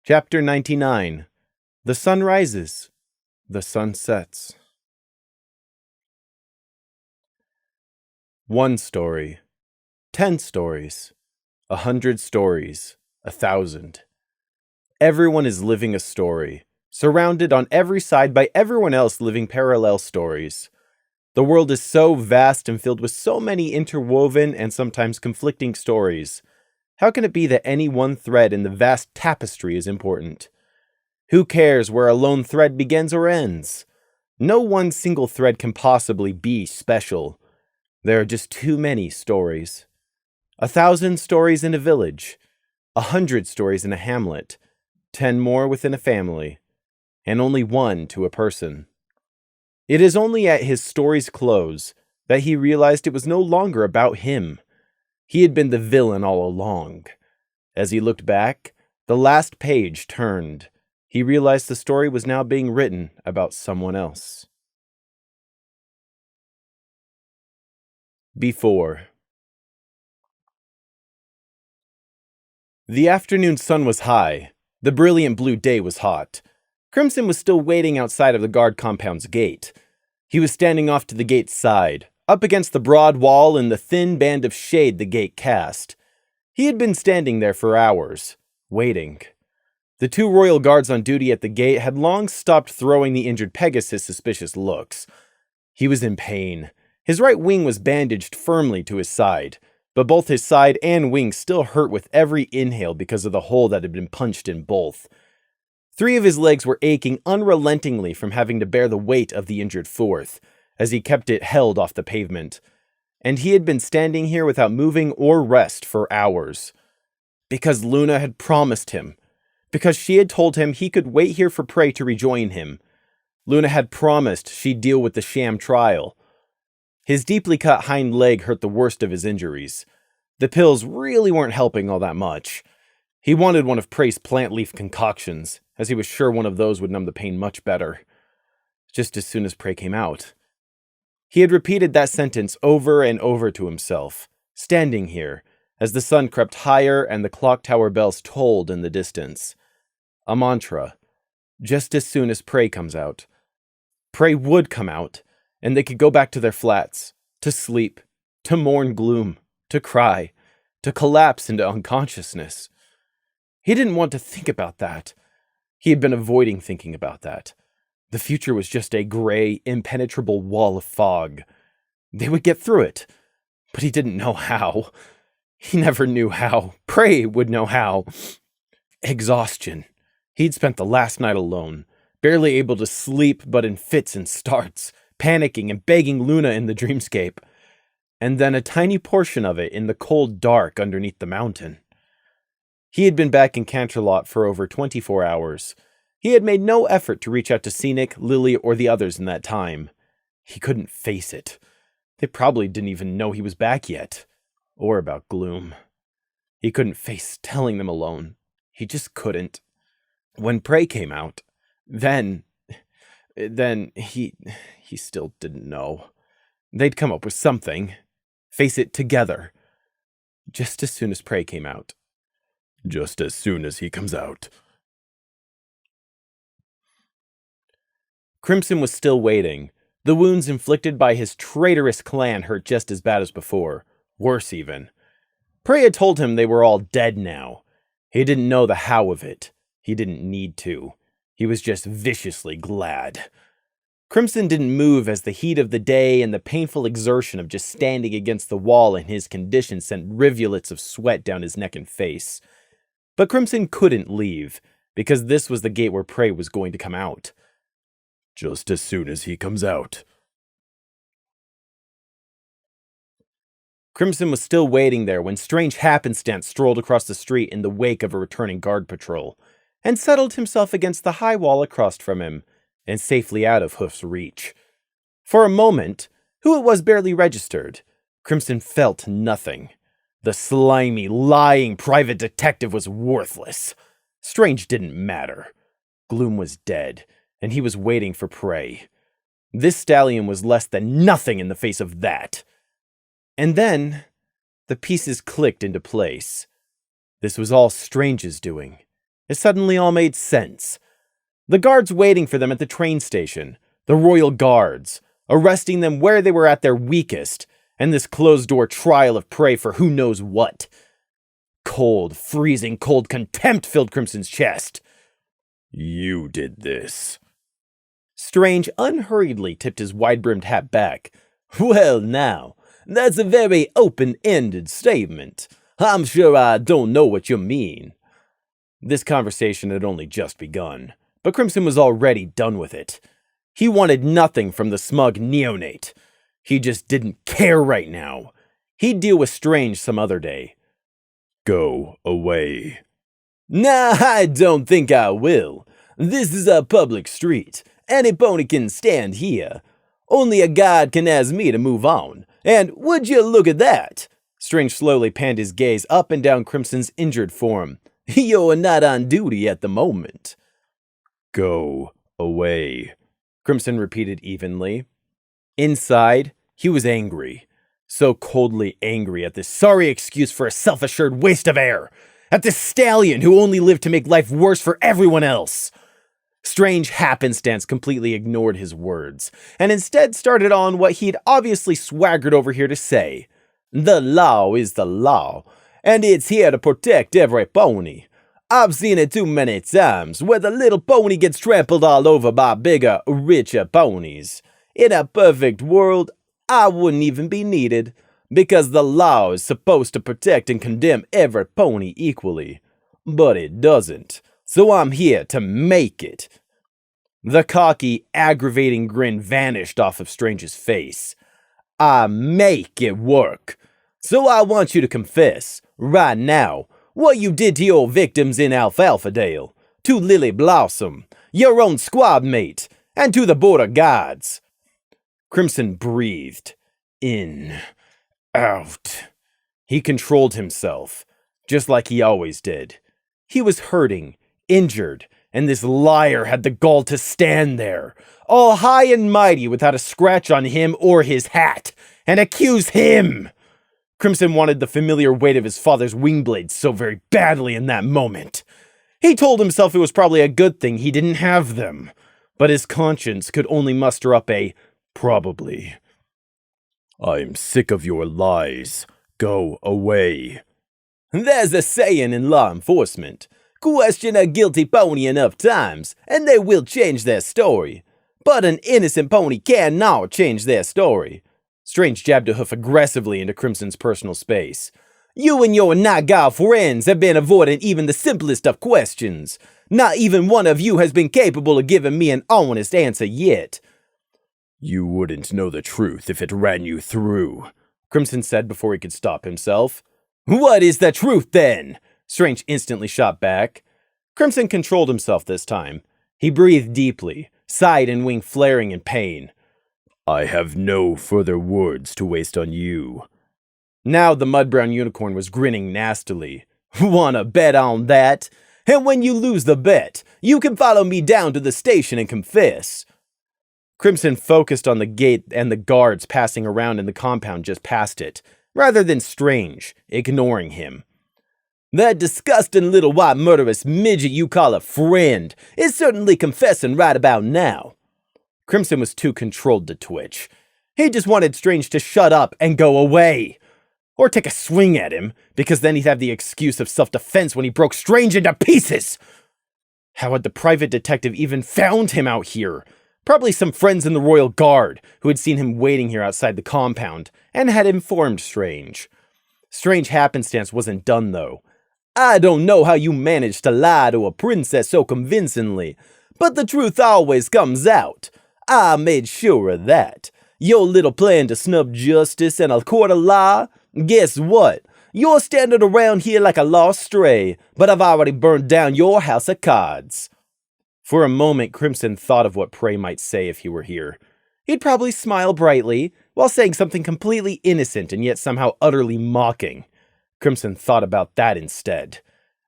Chapter 99. The sun rises. The sun sets. 1 story. 10 stories. 100 stories. 1,000. Everyone is living a story, surrounded on every side by everyone else living parallel stories. The world is so vast and filled with so many interwoven and sometimes conflicting stories. How can it be that any one thread in the vast tapestry is important? Who cares where a lone thread begins or ends? No one single thread can possibly be special. There are just too many stories. 1,000 stories in a village, 100 stories in a hamlet, 10 more within a family, and only 1 to a person. It is only at his story's close that he realized it was no longer about him. He had been the villain all along. As he looked back, the last page turned. He realized the story was now being written about someone else. Before. The afternoon sun was high. The brilliant blue day was hot. Crimson was still waiting outside of the guard compound's gate. He was standing off to the gate's side, up against the broad wall and the thin band of shade the gate cast. He had been standing there for hours, waiting. The 2 royal guards on duty at the gate had long stopped throwing the injured Pegasus suspicious looks. He was in pain. His right wing was bandaged firmly to his side, but both his side and wing still hurt with every inhale because of the hole that had been punched in both. 3 of his legs were aching unrelentingly from having to bear the weight of the injured 4th, as he kept it held off the pavement. And he had been standing here without moving or rest for hours. Because Luna had promised him. Because she had told him he could wait here for Prey to rejoin him. Luna had promised she'd deal with the sham trial. His deeply cut hind leg hurt the worst of his injuries. The pills really weren't helping all that much. He wanted one of Prey's plant leaf concoctions, as he was sure one of those would numb the pain much better. Just as soon as Prey came out. He had repeated that sentence over and over to himself, standing here, as the sun crept higher and the clock tower bells tolled in the distance. A mantra. Just as soon as Prey comes out. Prey would come out, and they could go back to their flats, to sleep, to mourn gloom, to cry, to collapse into unconsciousness. He didn't want to think about that. He had been avoiding thinking about that. The future was just a gray, impenetrable wall of fog. They would get through it, but he didn't know how. He never knew how. Prey would know how. Exhaustion. He'd spent the last night alone, barely able to sleep but in fits and starts, panicking and begging Luna in the dreamscape. And then a tiny portion of it in the cold dark underneath the mountain. He had been back in Canterlot for over 24 hours. He had made no effort to reach out to Scenic, Lily, or the others in that time. He couldn't face it. They probably didn't even know he was back yet. Or about Gloom. He couldn't face telling them alone. He just couldn't. When Prey came out, then he still didn't know. They'd come up with something. Face it together. Just as soon as Prey came out. Just as soon as he comes out. Crimson was still waiting. The wounds inflicted by his traitorous clan hurt just as bad as before. Worse even. Prey had told him they were all dead now. He didn't know the how of it. He didn't need to. He was just viciously glad. Crimson didn't move as the heat of the day and the painful exertion of just standing against the wall in his condition sent rivulets of sweat down his neck and face. But Crimson couldn't leave, because this was the gate where Prey was going to come out. Just as soon as he comes out. Crimson was still waiting there when strange happenstance strolled across the street in the wake of a returning guard patrol, and settled himself against the high wall across from him, and safely out of Hoof's reach. For a moment, who it was barely registered. Crimson felt nothing. The slimy, lying private detective was worthless. Strange didn't matter. Gloom was dead, and he was waiting for Prey. This stallion was less than nothing in the face of that. And then, the pieces clicked into place. This was all Strange's doing. It suddenly all made sense. The guards waiting for them at the train station, the royal guards, arresting them where they were at their weakest, and this closed-door trial of prey for who knows what. Cold, freezing cold contempt filled Crimson's chest. You did this. Strange unhurriedly tipped his wide-brimmed hat back. Well now, that's a very open-ended statement. I'm sure I don't know what you mean. This conversation had only just begun, but Crimson was already done with it. He wanted nothing from the smug neonate. He just didn't care right now. He'd deal with Strange some other day. Go away. Nah, I don't think I will. This is a public street. Any pony can stand here. Only a god can ask me to move on. And would you look at that? Strange slowly panned his gaze up and down Crimson's injured form. You're not on duty at the moment. Go away, Crimson repeated evenly. Inside, he was angry. So coldly angry at this sorry excuse for a self-assured waste of air. At this stallion who only lived to make life worse for everyone else. Strange happenstance completely ignored his words, and instead started on what he'd obviously swaggered over here to say. The law is the law, and it's here to protect every pony. I've seen it too many times, where the little pony gets trampled all over by bigger, richer ponies. In a perfect world, I wouldn't even be needed, because the law is supposed to protect and condemn every pony equally. But it doesn't. So I'm here to make it. The cocky, aggravating grin vanished off of Strange's face. I make it work. So I want you to confess, right now, what you did to your victims in Alfalfa Dale, to Lily Blossom, your own squad mate, and to the border guards. Crimson breathed. In. Out. He controlled himself, just like he always did. He was hurting, injured, and this liar had the gall to stand there, all high and mighty without a scratch on him or his hat, and accuse him. Crimson wanted the familiar weight of his father's wing blades so very badly in that moment. He told himself it was probably a good thing he didn't have them, but his conscience could only muster up a probably. I'm sick of your lies. Go away. There's a saying in law enforcement. Question a guilty pony enough times, and they will change their story. But an innocent pony cannot change their story. Strange jabbed a hoof aggressively into Crimson's personal space. You and your Naga friends have been avoiding even the simplest of questions. Not even one of you has been capable of giving me an honest answer yet. You wouldn't know the truth if it ran you through, Crimson said before he could stop himself. What is the truth then? Strange instantly shot back. Crimson controlled himself this time. He breathed deeply, sighed and wing flaring in pain. I have no further words to waste on you. Now the mud-brown unicorn was grinning nastily. Wanna bet on that? And when you lose the bet, you can follow me down to the station and confess. Crimson focused on the gate and the guards passing around in the compound just past it, rather than Strange, ignoring him. That disgusting little white murderous midget you call a friend is certainly confessing right about now. Crimson was too controlled to twitch. He just wanted Strange to shut up and go away. Or take a swing at him, because then he'd have the excuse of self-defense when he broke Strange into pieces. How had the private detective even found him out here? Probably some friends in the Royal Guard who had seen him waiting here outside the compound and had informed Strange. Strange happenstance wasn't done, though. I don't know how you managed to lie to a princess so convincingly, but the truth always comes out. I made sure of that. Your little plan to snub justice and a court of law? Guess what? You're standing around here like a lost stray, but I've already burned down your house of cards. For a moment, Crimson thought of what Prey might say if he were here. He'd probably smile brightly, while saying something completely innocent and yet somehow utterly mocking. Crimson thought about that instead.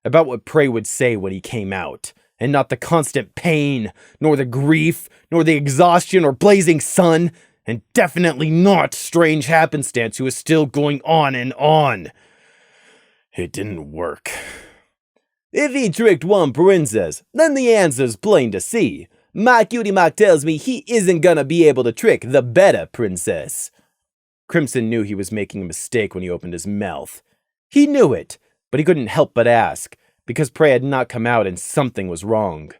About what Prey would say when he came out, and not the constant pain, nor the grief, nor the exhaustion or blazing sun, and definitely not Strange happenstance who is still going on and on. It didn't work. If he tricked one princess, then the answer's plain to see. My cutie mark tells me he isn't gonna be able to trick the better princess. Crimson knew he was making a mistake when he opened his mouth. He knew it, but he couldn't help but ask, because Prey had not come out and something was wrong.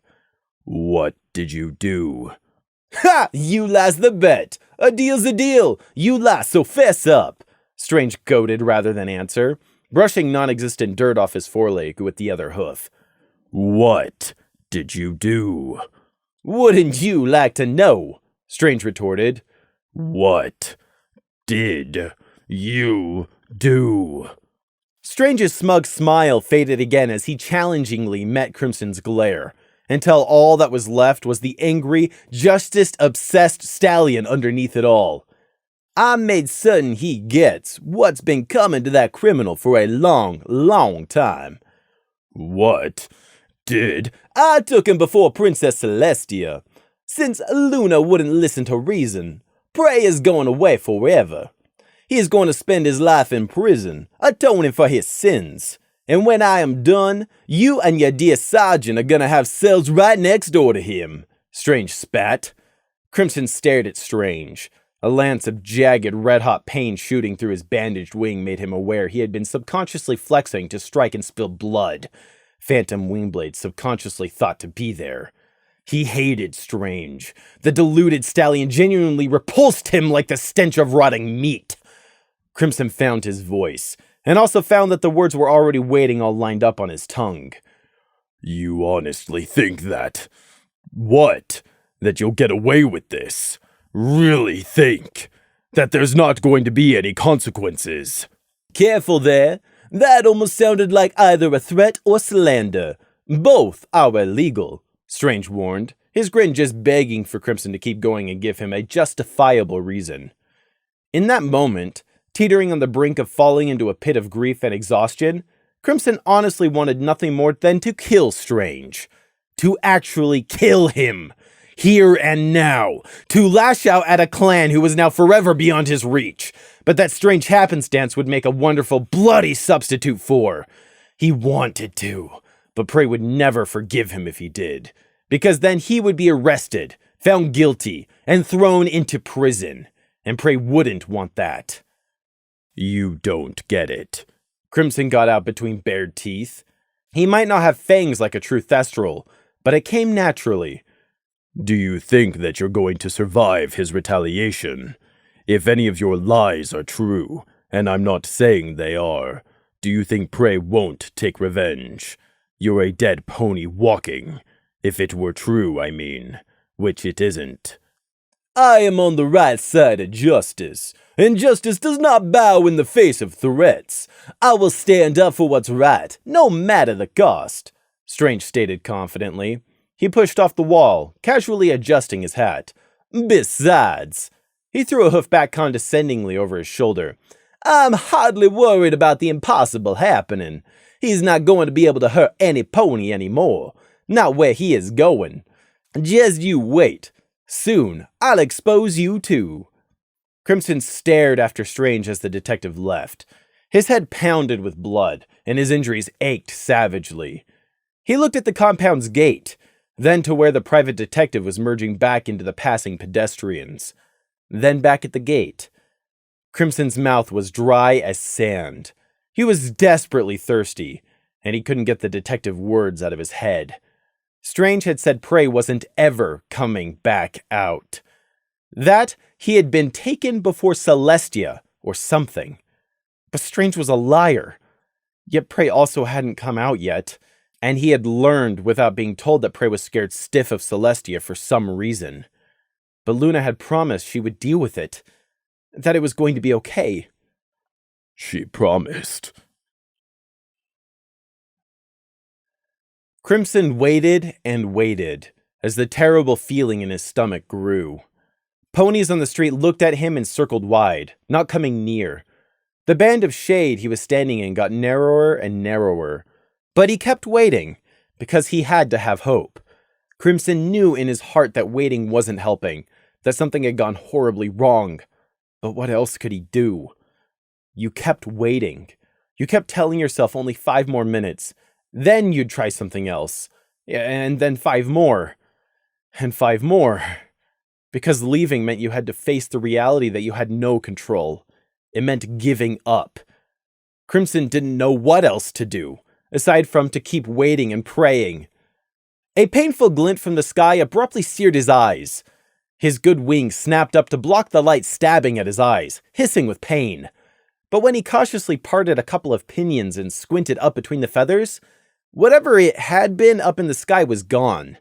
What did you do? Ha! You lost the bet! A deal's a deal! You lost, so fess up! Strange goaded rather than answer, brushing non-existent dirt off his foreleg with the other hoof. What did you do? Wouldn't you like to know? Strange retorted. What did you do? Strange's smug smile faded again as he challengingly met Crimson's glare, until all that was left was the angry, justice-obsessed stallion underneath it all. I made certain he gets what's been coming to that criminal for a long, long time. What did? I took him before Princess Celestia. Since Luna wouldn't listen to reason, Prey is going away forever. He is going to spend his life in prison, atoning for his sins. And when I am done, you and your dear sergeant are going to have cells right next door to him. Strange spat. Crimson stared at Strange. A lance of jagged, red-hot pain shooting through his bandaged wing made him aware he had been subconsciously flexing to strike and spill blood. Phantom Wingblade subconsciously thought to be there. He hated Strange. The deluded stallion genuinely repulsed him like the stench of rotting meat. Crimson found his voice, and also found that the words were already waiting all lined up on his tongue. You honestly think that? What? That you'll get away with this? Really think that there's not going to be any consequences? Careful there. That almost sounded like either a threat or slander. Both are illegal, Strange warned, his grin just begging for Crimson to keep going and give him a justifiable reason. In that moment, teetering on the brink of falling into a pit of grief and exhaustion, Crimson honestly wanted nothing more than to kill Strange. To actually kill him. Here and now. To lash out at a clan who was now forever beyond his reach. But that strange happenstance would make a wonderful, bloody substitute for. He wanted to. But Prey would never forgive him if he did. Because then he would be arrested, found guilty, and thrown into prison. And Prey wouldn't want that. You don't get it. Crimson got out between bared teeth. He might not have fangs like a true Thestral, but it came naturally. Do you think that you're going to survive his retaliation? If any of your lies are true, and I'm not saying they are, do you think Prey won't take revenge? You're a dead pony walking. If it were true, I mean. Which it isn't. I am on the right side of justice, and justice does not bow in the face of threats. I will stand up for what's right, no matter the cost, Strange stated confidently. He pushed off the wall, casually adjusting his hat. Besides, he threw a hoof back condescendingly over his shoulder. I'm hardly worried about the impossible happening. He's not going to be able to hurt any pony anymore. Not where he is going. Just you wait. Soon, I'll expose you too. Crimson stared after Strange as the detective left. His head pounded with blood, and his injuries ached savagely. He looked at the compound's gate, then to where the private detective was merging back into the passing pedestrians. Then back at the gate. Crimson's mouth was dry as sand. He was desperately thirsty, and he couldn't get the detective words out of his head. Strange had said Prey wasn't ever coming back out. That he had been taken before Celestia, or something. But Strange was a liar. Yet Prey also hadn't come out yet, and he had learned without being told that Prey was scared stiff of Celestia for some reason. But Luna had promised she would deal with it, that it was going to be okay. She promised. Crimson waited and waited, as the terrible feeling in his stomach grew. Ponies on the street looked at him and circled wide, not coming near. The band of shade he was standing in got narrower and narrower, but he kept waiting, because he had to have hope. Crimson knew in his heart that waiting wasn't helping, that something had gone horribly wrong. But what else could he do? You kept waiting. You kept telling yourself only 5 more minutes, Then you'd try something else. And then 5 more. And 5 more. Because leaving meant you had to face the reality that you had no control. It meant giving up. Crimson didn't know what else to do, aside from to keep waiting and praying. A painful glint from the sky abruptly seared his eyes. His good wings snapped up to block the light stabbing at his eyes, hissing with pain. But when he cautiously parted a couple of pinions and squinted up between the feathers, whatever it had been up in the sky was gone.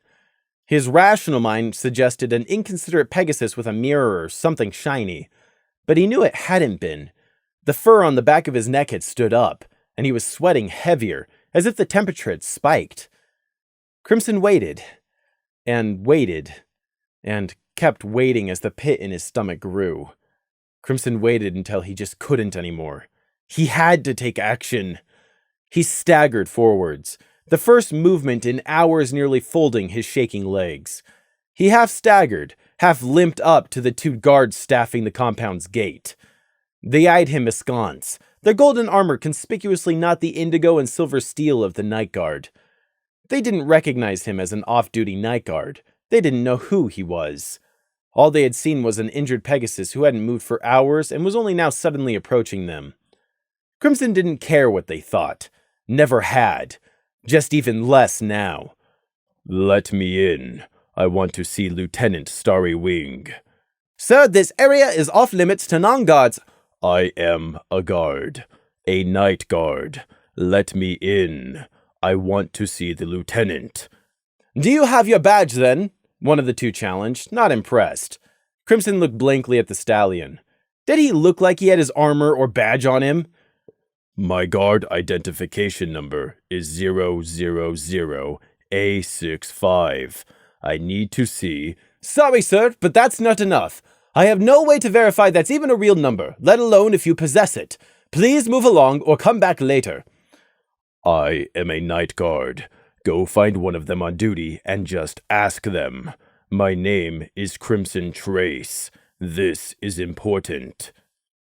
His rational mind suggested an inconsiderate Pegasus with a mirror or something shiny, but he knew it hadn't been. The fur on the back of his neck had stood up, and he was sweating heavier, as if the temperature had spiked. Crimson waited, and kept waiting as the pit in his stomach grew. Crimson waited until he just couldn't anymore. He had to take action. He staggered forwards, the first movement in hours nearly folding his shaking legs. He half staggered, half limped up to the 2 guards staffing the compound's gate. They eyed him askance, their golden armor conspicuously not the indigo and silver steel of the night guard. They didn't recognize him as an off-duty night guard. They didn't know who he was. All they had seen was an injured Pegasus who hadn't moved for hours and was only now suddenly approaching them. Crimson didn't care what they thought. Never had. Just even less now. "Let me in. I want to see Lieutenant Starry Wing." "Sir, this area is off limits to non-guards." "I am a guard. A night guard. Let me in. I want to see the lieutenant." "Do you have your badge, then?" one of the 2 challenged, not impressed. Crimson looked blankly at the stallion. Did he look like he had his armor or badge on him? "My guard identification number is 000A65. I need to see—" "Sorry, sir, but that's not enough. I have no way to verify that's even a real number, let alone if you possess it. Please move along or come back later." "I am a night guard. Go find one of them on duty and just ask them. My name is Crimson Trace. This is important."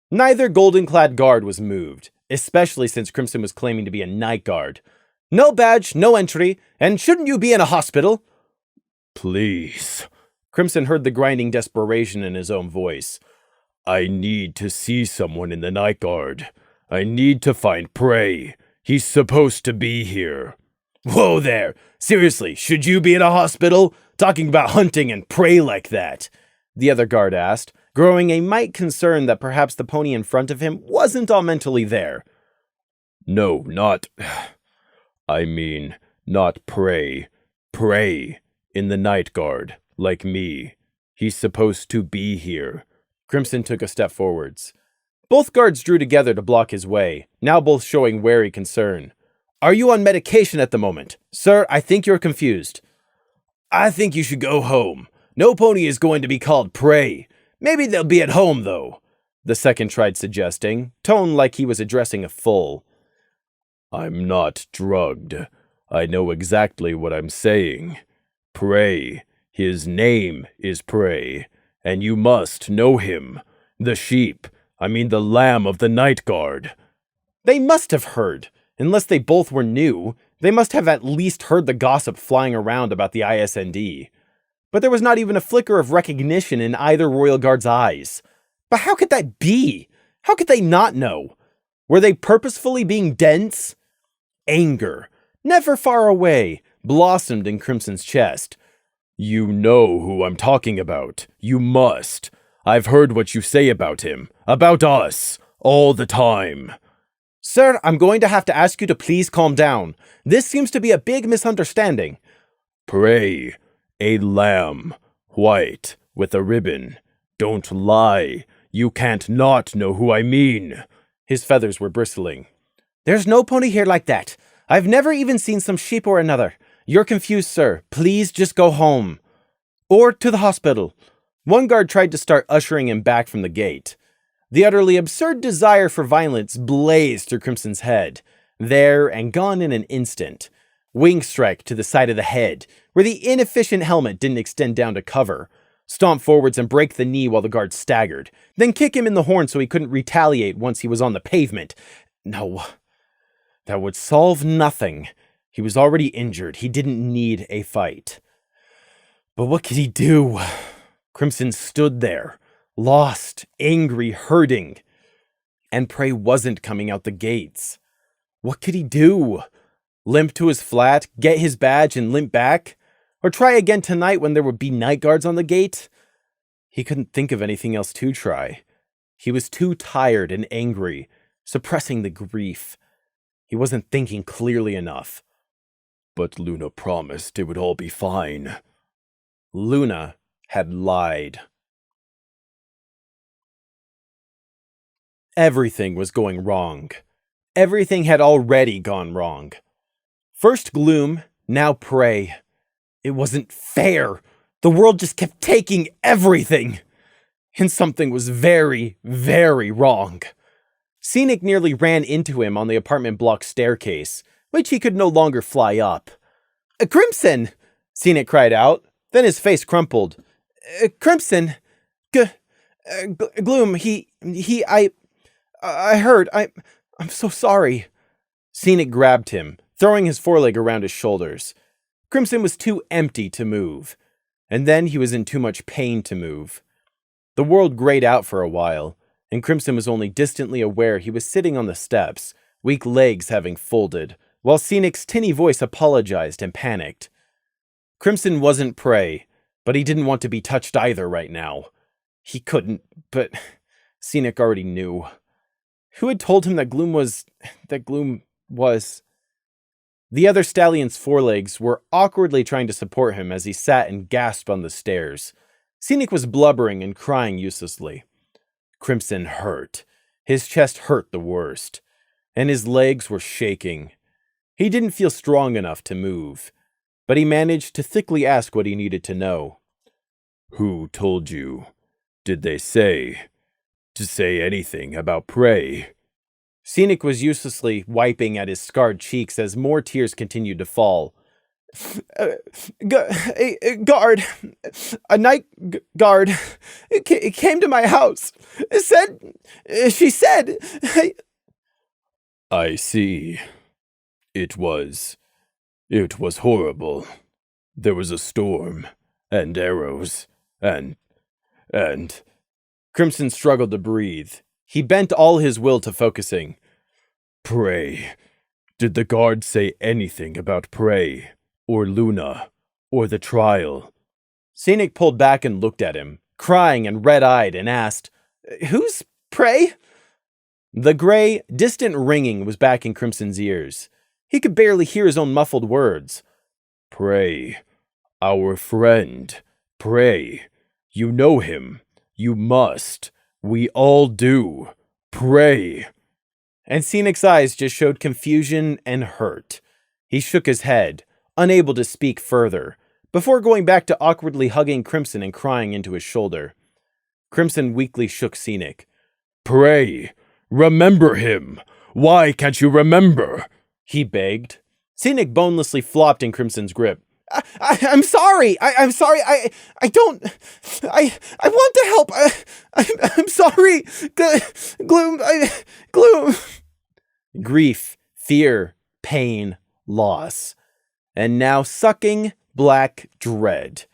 Neither golden-clad guard was moved, especially since Crimson was claiming to be a night guard. "No badge, no entry, and shouldn't you be in a hospital?" "Please." Crimson heard the grinding desperation in his own voice. "I need to see someone in the night guard. I need to find Prey. He's supposed to be here." "Whoa there! Seriously, should you be in a hospital? Talking about hunting and prey like that?" the other guard asked, growing a mite concerned that perhaps the pony in front of him wasn't all mentally there. "No, not... I mean, not Prey. Prey in the night guard, like me. He's supposed to be here." Crimson took a step forwards. Both guards drew together to block his way, now both showing wary concern. "Are you on medication at the moment? Sir, I think you're confused." "I think you should go home. No pony is going to be called Prey. Maybe they'll be at home, though," the second tried suggesting, tone like he was addressing a fool. "I'm not drugged. I know exactly what I'm saying. Prey. His name is Prey, and you must know him. The sheep. I mean the lamb of the night guard." They must have heard. Unless they both were new, they must have at least heard the gossip flying around about the ISND. But there was not even a flicker of recognition in either Royal Guard's eyes. But how could that be? How could they not know? Were they purposefully being dense? Anger, never far away, blossomed in Crimson's chest. "You know who I'm talking about. You must. I've heard what you say about him, about us, all the time." "Sir, I'm going to have to ask you to please calm down. This seems to be a big misunderstanding." "Prey, a lamb, white, with a ribbon. Don't lie. You can't not know who I mean." His feathers were bristling. "There's no pony here like that. I've never even seen some sheep or another. You're confused, sir. Please just go home. Or to the hospital." One guard tried to start ushering him back from the gate. The utterly absurd desire for violence blazed through Crimson's head, there and gone in an instant. Wing strike to the side of the head, where the inefficient helmet didn't extend down to cover. Stomp forwards and break the knee while the guard staggered, then kick him in the horn so he couldn't retaliate once he was on the pavement. No, that would solve nothing. He was already injured. He didn't need a fight. But what could he do? Crimson stood there, lost, angry, hurting. And Prey wasn't coming out the gates. What could he do? Limp to his flat, get his badge, and limp back? Or try again tonight when there would be night guards on the gate? He couldn't think of anything else to try. He was too tired and angry, suppressing the grief. He wasn't thinking clearly enough. But Luna promised it would all be fine. Luna had lied. Everything was going wrong. Everything had already gone wrong. First Gloom, now Prey. It wasn't fair. The world just kept taking everything. And something was very, very wrong. Scenic nearly ran into him on the apartment block staircase, which he could no longer fly up. Crimson! Scenic cried out. Then his face crumpled. Crimson! Gloom, I heard. I'm so sorry. Scenic grabbed him, throwing his foreleg around his shoulders. Crimson was too empty to move, and then he was in too much pain to move. The world grayed out for a while, and Crimson was only distantly aware he was sitting on the steps, weak legs having folded, while Scenic's tinny voice apologized and panicked. Crimson wasn't Prey, but he didn't want to be touched either right now. He couldn't, but Scenic already knew. Who had told him that Gloom was... The other stallion's forelegs were awkwardly trying to support him as he sat and gasped on the stairs. Scenic was blubbering and crying uselessly. Crimson hurt. His chest hurt the worst, and his legs were shaking. He didn't feel strong enough to move, but he managed to thickly ask what he needed to know. Who told you? Did they say anything about Prey? Scenic was uselessly wiping at his scarred cheeks as more tears continued to fall. A guard, a night guard, came to my house. She said... I see. It was horrible. There was a storm, and arrows, and... Crimson struggled to breathe. He bent all his will to focusing. Prey. Did the guard say anything about Prey, or Luna, or the trial? Scenic pulled back and looked at him, crying and red-eyed, and asked, Who's Prey? The gray, distant ringing was back in Crimson's ears. He could barely hear his own muffled words. Prey. Our friend. Prey. You know him. You must. We all do. Prey. And Scenic's eyes just showed confusion and hurt. He shook his head, unable to speak further, before going back to awkwardly hugging Crimson and crying into his shoulder. Crimson weakly shook Scenic. Prey. Remember him. Why can't you remember? He begged. Scenic bonelessly flopped in Crimson's grip. I'm sorry. I'm sorry. I want to help. I'm sorry. Gloom. Grief, fear, pain, loss. And now sucking black dread.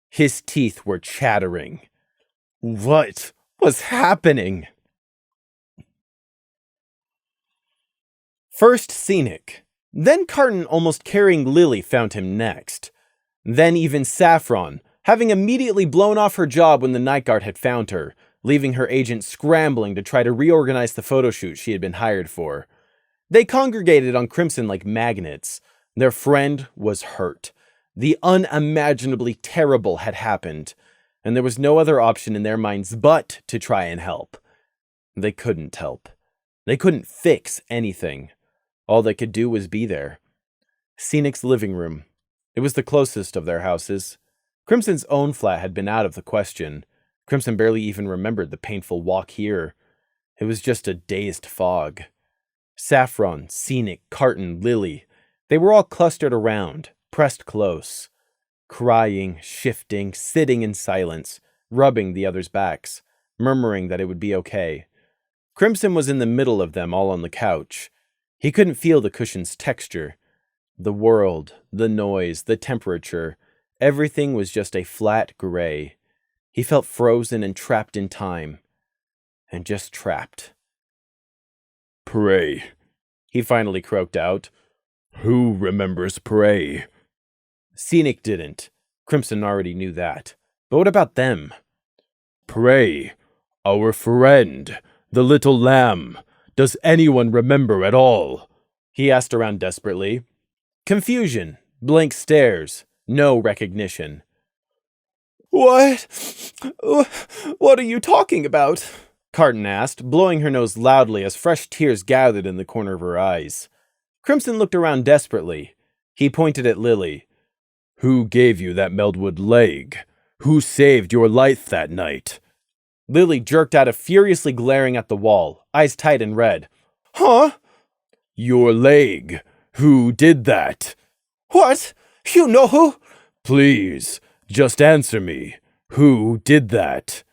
His teeth were chattering. What was happening? First Scenic. Then Carton almost carrying Lily found him next. Then even Saffron, having immediately blown off her job when the night guard had found her, leaving her agent scrambling to try to reorganize the photo shoot she had been hired for. They congregated on Crimson like magnets. Their friend was hurt. The unimaginably terrible had happened, and there was no other option in their minds but to try and help. They couldn't help. They couldn't fix anything. All they could do was be there. Scenic's living room. It was the closest of their houses. Crimson's own flat had been out of the question. Crimson barely even remembered the painful walk here. It was just a dazed fog. Saffron, Scenic, Carton, Lily. They were all clustered around, pressed close. Crying, shifting, sitting in silence, rubbing the others' backs, murmuring that it would be okay. Crimson was in the middle of them all on the couch. He couldn't feel the cushion's texture. The world, the noise, the temperature, everything was just a flat gray. He felt frozen and trapped in time. And just trapped. "Pray," he finally croaked out. "Who remembers pray?" Scenic didn't. Crimson already knew that. But what about them? "Pray, our friend, the little lamb. Does anyone remember at all?" he asked around desperately. Confusion, blank stares, no recognition. What? What are you talking about? Carton asked, blowing her nose loudly as fresh tears gathered in the corner of her eyes. Crimson looked around desperately. He pointed at Lily. "Who gave you that Meldwood leg? Who saved your life that night?" Lily jerked out of furiously glaring at the wall, eyes tight and red. Huh? "Your leg. Who did that?" What? You know who? "Please, just answer me. Who did that?"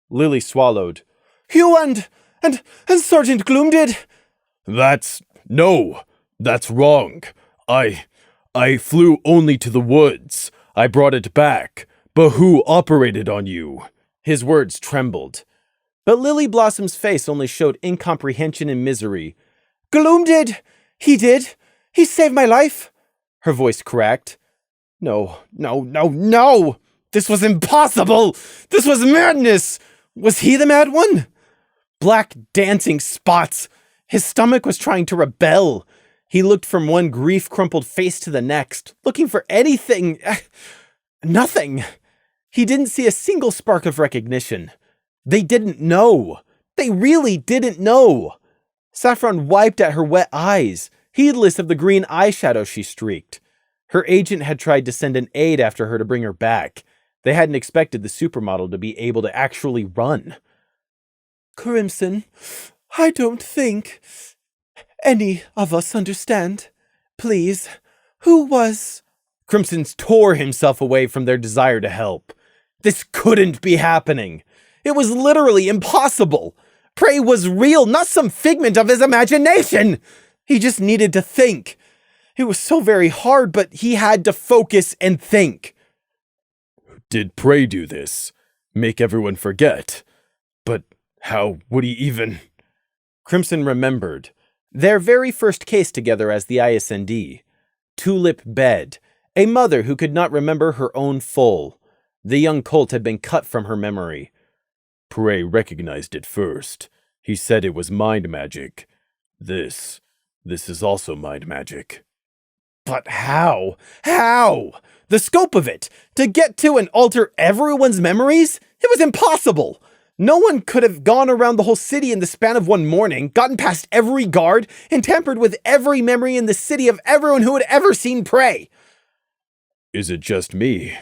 Lily swallowed. You and Sergeant Gloom did? No, that's wrong. I flew only to the woods. I brought it back. But who operated on you? His words trembled. But Lily Blossom's face only showed incomprehension and misery. Gloom did. He did. He saved my life. Her voice cracked. No. This was impossible. This was madness. Was he the mad one? Black dancing spots. His stomach was trying to rebel. He looked from one grief-crumpled face to the next, looking for anything. Nothing. He didn't see a single spark of recognition. They didn't know. They really didn't know. Saffron wiped at her wet eyes, heedless of the green eyeshadow she streaked. Her agent had tried to send an aide after her to bring her back. They hadn't expected the supermodel to be able to actually run. Crimson, I don't think any of us understand. Please, who was... Crimson tore himself away from their desire to help. This couldn't be happening. It was literally impossible. Prey was real, not some figment of his imagination. He just needed to think. It was so very hard, but he had to focus and think. Did Prey do this? Make everyone forget? But how would he even... Crimson remembered. Their very first case together as the ISND. Tulip Bed. A mother who could not remember her own foal. The young colt had been cut from her memory. Prey recognized it first. He said it was mind magic. This is also mind magic. But how? How? The scope of it! To get to and alter everyone's memories? It was impossible! No one could have gone around the whole city in the span of one morning, gotten past every guard, and tampered with every memory in the city of everyone who had ever seen Prey. Is it just me?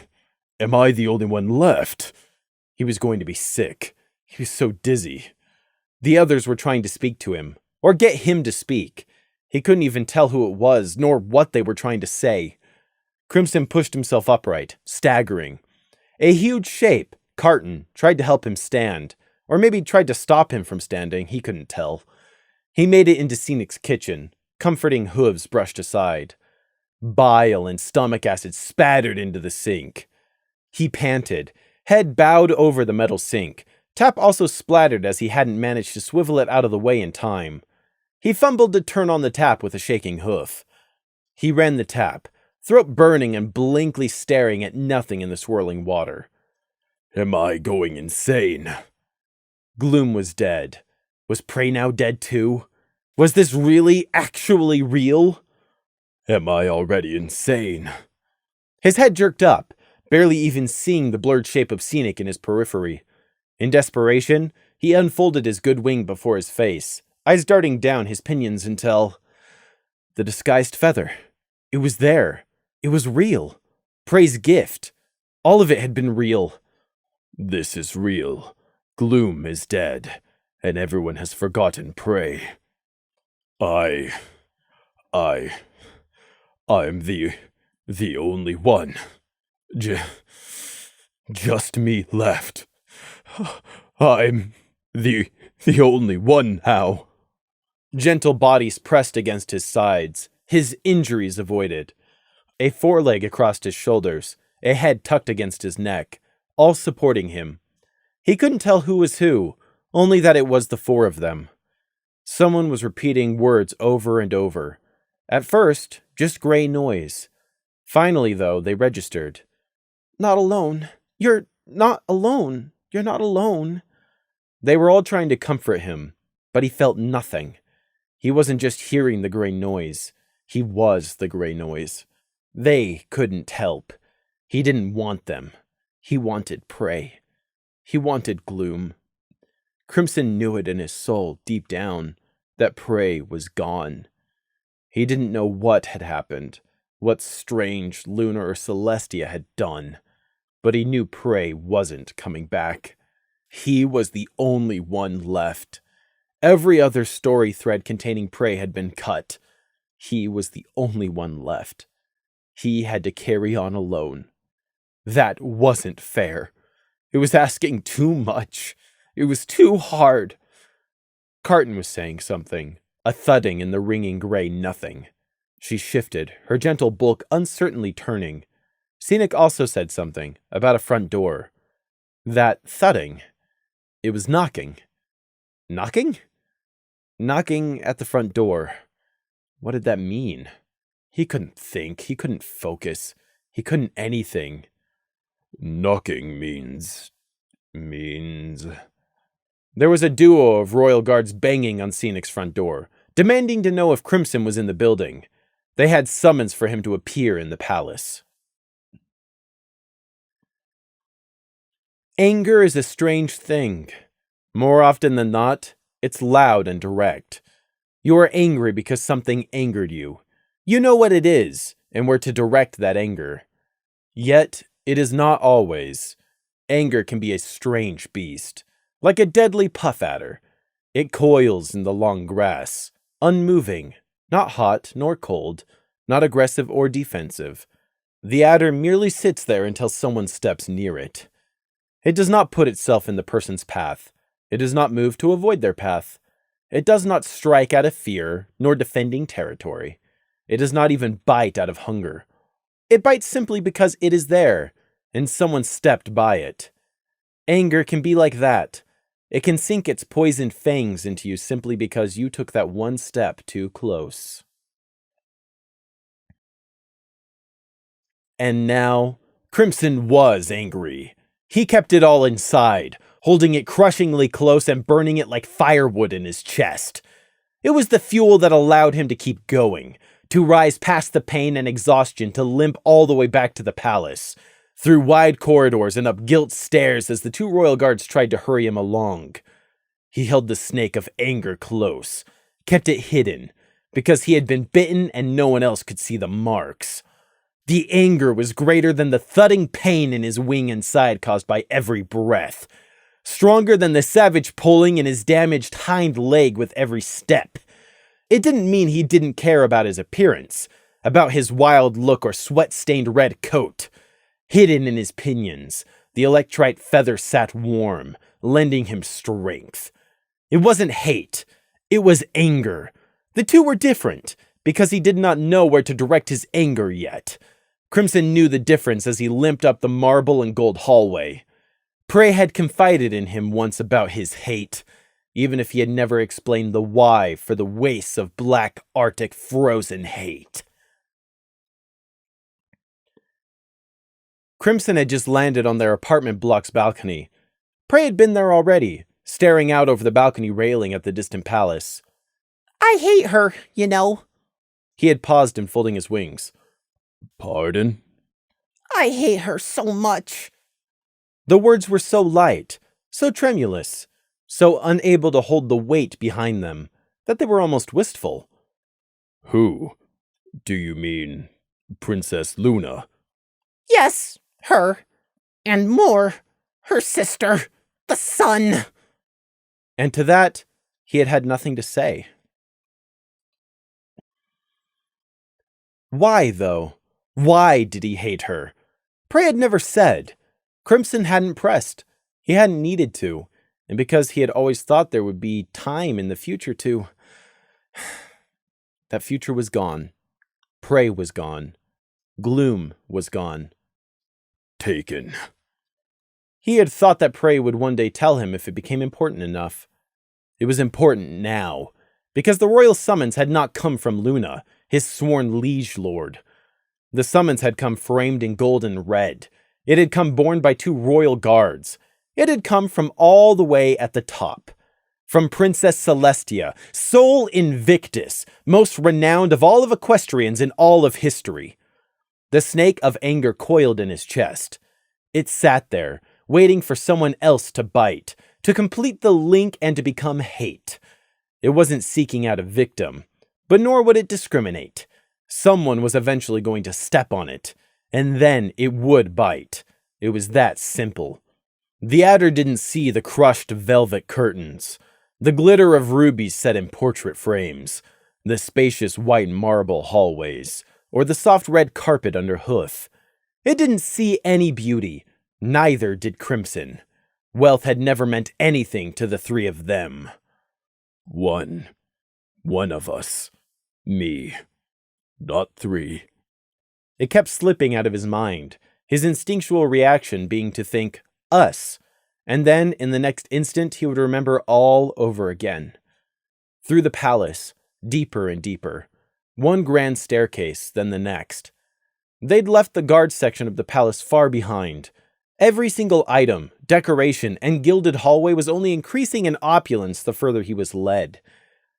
Am I the only one left? He was going to be sick. He was so dizzy. The others were trying to speak to him, or get him to speak. He couldn't even tell who it was, nor what they were trying to say. Crimson pushed himself upright, staggering. A huge shape, Carton, tried to help him stand, or maybe tried to stop him from standing, he couldn't tell. He made it into Scenic's kitchen, comforting hooves brushed aside. Bile and stomach acid spattered into the sink. He panted, head bowed over the metal sink. Tap also splattered as he hadn't managed to swivel it out of the way in time. He fumbled to turn on the tap with a shaking hoof. He ran the tap, throat burning and blankly staring at nothing in the swirling water. Am I going insane? Gloom was dead. Was Prey now dead too? Was this really, actually real? Am I already insane? His head jerked up, barely even seeing the blurred shape of Scenic in his periphery. In desperation, he unfolded his good wing before his face, eyes darting down his pinions until... The disguised feather. It was there. It was real. Prey's gift. All of it had been real. This is real. Gloom is dead, and everyone has forgotten Prey. I'm the only one. Just me left. I'm the only one now. Gentle bodies pressed against his sides, his injuries avoided. a foreleg across his shoulders, a head tucked against his neck, all supporting him. He couldn't tell who was who, only that it was the four of them. Someone was repeating words over and over. At first, just gray noise. Finally, though, they registered. Not alone. You're not alone. You're not alone. They were all trying to comfort him, but he felt nothing. He wasn't just hearing the gray noise. He was the gray noise. They couldn't help. He didn't want them. He wanted prey. He wanted gloom. Crimson knew it in his soul, deep down, that prey was gone. He didn't know what had happened, what strange Luna or Celestia had done, but he knew prey wasn't coming back. He was the only one left. Every other story thread containing prey had been cut. He was the only one left. He had to carry on alone. That wasn't fair. It was asking too much. It was too hard. Carton was saying something, a thudding in the ringing gray nothing. She shifted, her gentle bulk uncertainly turning. Scenic also said something about a front door. That thudding. It was knocking. Knocking? Knocking at the front door. What did that mean? He couldn't think. He couldn't focus. He couldn't anything. Knocking means... There was a duo of royal guards banging on Scenic's front door, demanding to know if Crimson was in the building. They had summons for him to appear in the palace. Anger is a strange thing. More often than not, it's loud and direct. You are angry because something angered you. You know what it is, and where to direct that anger. Yet, it is not always. Anger can be a strange beast, like a deadly puff adder. It coils in the long grass, unmoving, not hot nor cold, not aggressive or defensive. The adder merely sits there until someone steps near it. It does not put itself in the person's path. It does not move to avoid their path. It does not strike out of fear, nor defending territory. It does not even bite out of hunger. It bites simply because it is there, and someone stepped by it. Anger can be like that. It can sink its poisoned fangs into you simply because you took that one step too close. And now, Crimson was angry. He kept it all inside, holding it crushingly close and burning it like firewood in his chest. It was the fuel that allowed him to keep going, to rise past the pain and exhaustion, to limp all the way back to the palace, through wide corridors and up gilt stairs as the two royal guards tried to hurry him along. He held the snake of anger close, kept it hidden, because he had been bitten and no one else could see the marks. The anger was greater than the thudding pain in his wing and side caused by every breath, stronger than the savage pulling in his damaged hind leg with every step. It didn't mean he didn't care about his appearance, about his wild look or sweat-stained red coat. Hidden in his pinions, the electrite feather sat warm, lending him strength. It wasn't hate, it was anger. The two were different, because he did not know where to direct his anger yet. Crimson knew the difference as he limped up the marble and gold hallway. Prey had confided in him once about his hate, even if he had never explained the why for the wastes of black, arctic, frozen hate. Crimson had just landed on their apartment block's balcony. Prey had been there already, staring out over the balcony railing at the distant palace. I hate her, you know. He had paused in folding his wings. Pardon? I hate her so much. The words were so light, so tremulous, so unable to hold the weight behind them, that they were almost wistful. Who? Do you mean Princess Luna? Yes, her. And more, her sister, the sun. And to that, he had had nothing to say. Why, though? Why did he hate her? Prey had never said. Crimson hadn't pressed. He hadn't needed to. And because he had always thought there would be time in the future to... That future was gone. Prey was gone. Gloom was gone. Taken. He had thought that prey would one day tell him if it became important enough. It was important now, because the royal summons had not come from Luna, his sworn liege lord. The summons had come framed in gold and red. It had come borne by 2 royal guards. It had come from all the way at the top. From Princess Celestia, sole Invictus, most renowned of all of equestrians in all of history. The snake of anger coiled in his chest. It sat there, waiting for someone else to bite, to complete the link and to become hate. It wasn't seeking out a victim, but nor would it discriminate. Someone was eventually going to step on it, and then it would bite. It was that simple. The adder didn't see the crushed velvet curtains, the glitter of rubies set in portrait frames, the spacious white marble hallways, or the soft red carpet under hoof. It didn't see any beauty. Neither did Crimson. Wealth had never meant anything to the 3 of them. One of us. Me. Not 3. It kept slipping out of his mind, his instinctual reaction being to think, us. And then, in the next instant, he would remember all over again. Through the palace, deeper and deeper. One grand staircase, then the next. They'd left the guard section of the palace far behind. Every single item, decoration, and gilded hallway was only increasing in opulence the further he was led.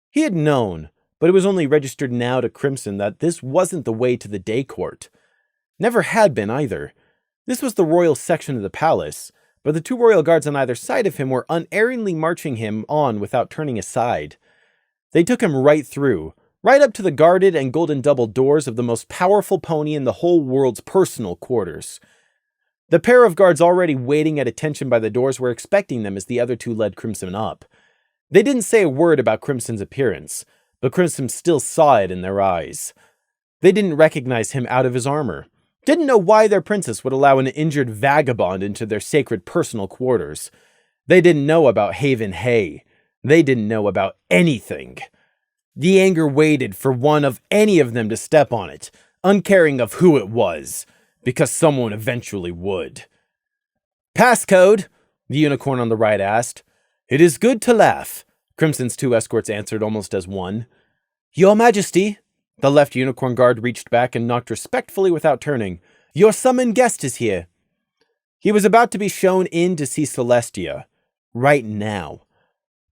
He had known, but it was only registered now to Crimson that this wasn't the way to the day court. Never had been either. This was the royal section of the palace, but the 2 royal guards on either side of him were unerringly marching him on without turning aside. They took him right through, right up to the guarded and golden double doors of the most powerful pony in the whole world's personal quarters. The pair of guards already waiting at attention by the doors were expecting them as the other 2 led Crimson up. They didn't say a word about Crimson's appearance, but Crimson still saw it in their eyes. They didn't recognize him out of his armor. Didn't know why their princess would allow an injured vagabond into their sacred personal quarters. They didn't know about Haven Hay. They didn't know about anything. The anger waited for one of any of them to step on it, uncaring of who it was, because someone eventually would. "Passcode?" the unicorn on the right asked. "It is good to laugh," Crimson's 2 escorts answered almost as one. "Your Majesty," the left unicorn guard reached back and knocked respectfully without turning. "Your summoned guest is here." He was about to be shown in to see Celestia. Right now.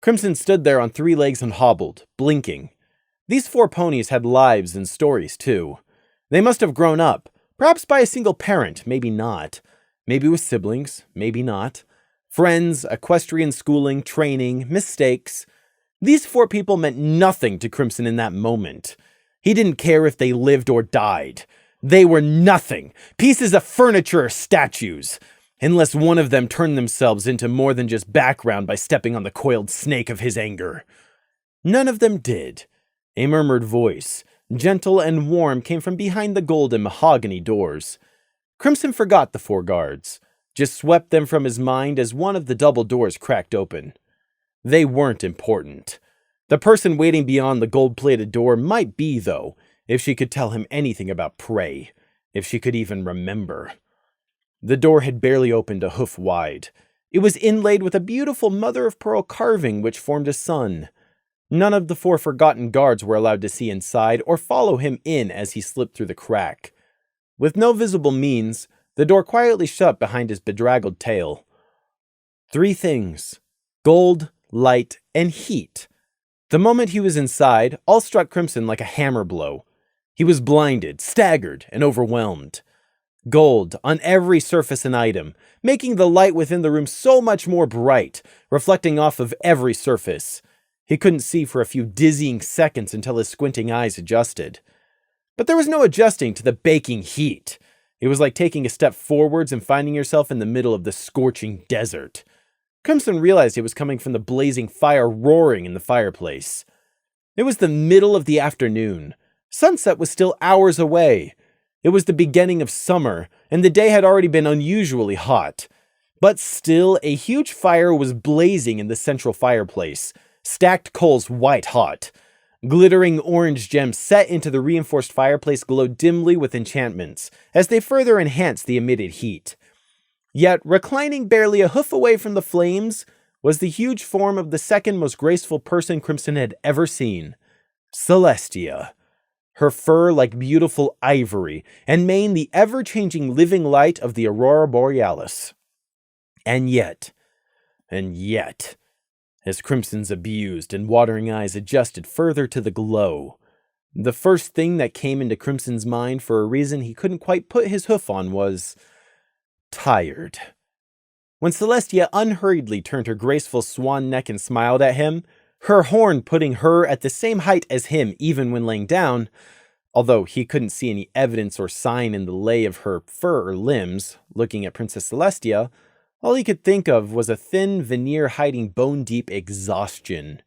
Crimson stood there on 3 legs and hobbled, blinking. These 4 ponies had lives and stories, too. They must have grown up, perhaps by a single parent, maybe not. Maybe with siblings, maybe not. Friends, equestrian schooling, training, mistakes. These 4 people meant nothing to Crimson in that moment. He didn't care if they lived or died. They were nothing, pieces of furniture or statues, unless one of them turned themselves into more than just background by stepping on the coiled snake of his anger. None of them did. A murmured voice, gentle and warm, came from behind the gold and mahogany doors. Crimson forgot the 4 guards, just swept them from his mind as one of the double doors cracked open. They weren't important. The person waiting beyond the gold-plated door might be, though, if she could tell him anything about prey, if she could even remember. The door had barely opened a hoof wide. It was inlaid with a beautiful mother-of-pearl carving which formed a sun. None of the 4 forgotten guards were allowed to see inside or follow him in as he slipped through the crack. With no visible means, the door quietly shut behind his bedraggled tail. 3 things: gold, light, and heat. The moment he was inside, all struck Crimson like a hammer blow. He was blinded, staggered, and overwhelmed. Gold on every surface and item, making the light within the room so much more bright, reflecting off of every surface. He couldn't see for a few dizzying seconds until his squinting eyes adjusted. But there was no adjusting to the baking heat. It was like taking a step forwards and finding yourself in the middle of the scorching desert. Crimson realized it was coming from the blazing fire roaring in the fireplace. It was the middle of the afternoon. Sunset was still hours away. It was the beginning of summer, and the day had already been unusually hot. But still, a huge fire was blazing in the central fireplace, stacked coals white hot. Glittering orange gems set into the reinforced fireplace glowed dimly with enchantments as they further enhanced the emitted heat. Yet, reclining barely a hoof away from the flames was the huge form of the second most graceful person Crimson had ever seen, Celestia. Her fur like beautiful ivory, and mane the ever-changing living light of the aurora borealis. And yet, as Crimson's abused and watering eyes adjusted further to the glow, the first thing that came into Crimson's mind for a reason he couldn't quite put his hoof on was tired. When Celestia unhurriedly turned her graceful swan neck and smiled at him, her horn putting her at the same height as him even when laying down, although he couldn't see any evidence or sign in the lay of her fur or limbs, looking at Princess Celestia, all he could think of was a thin veneer hiding bone-deep exhaustion.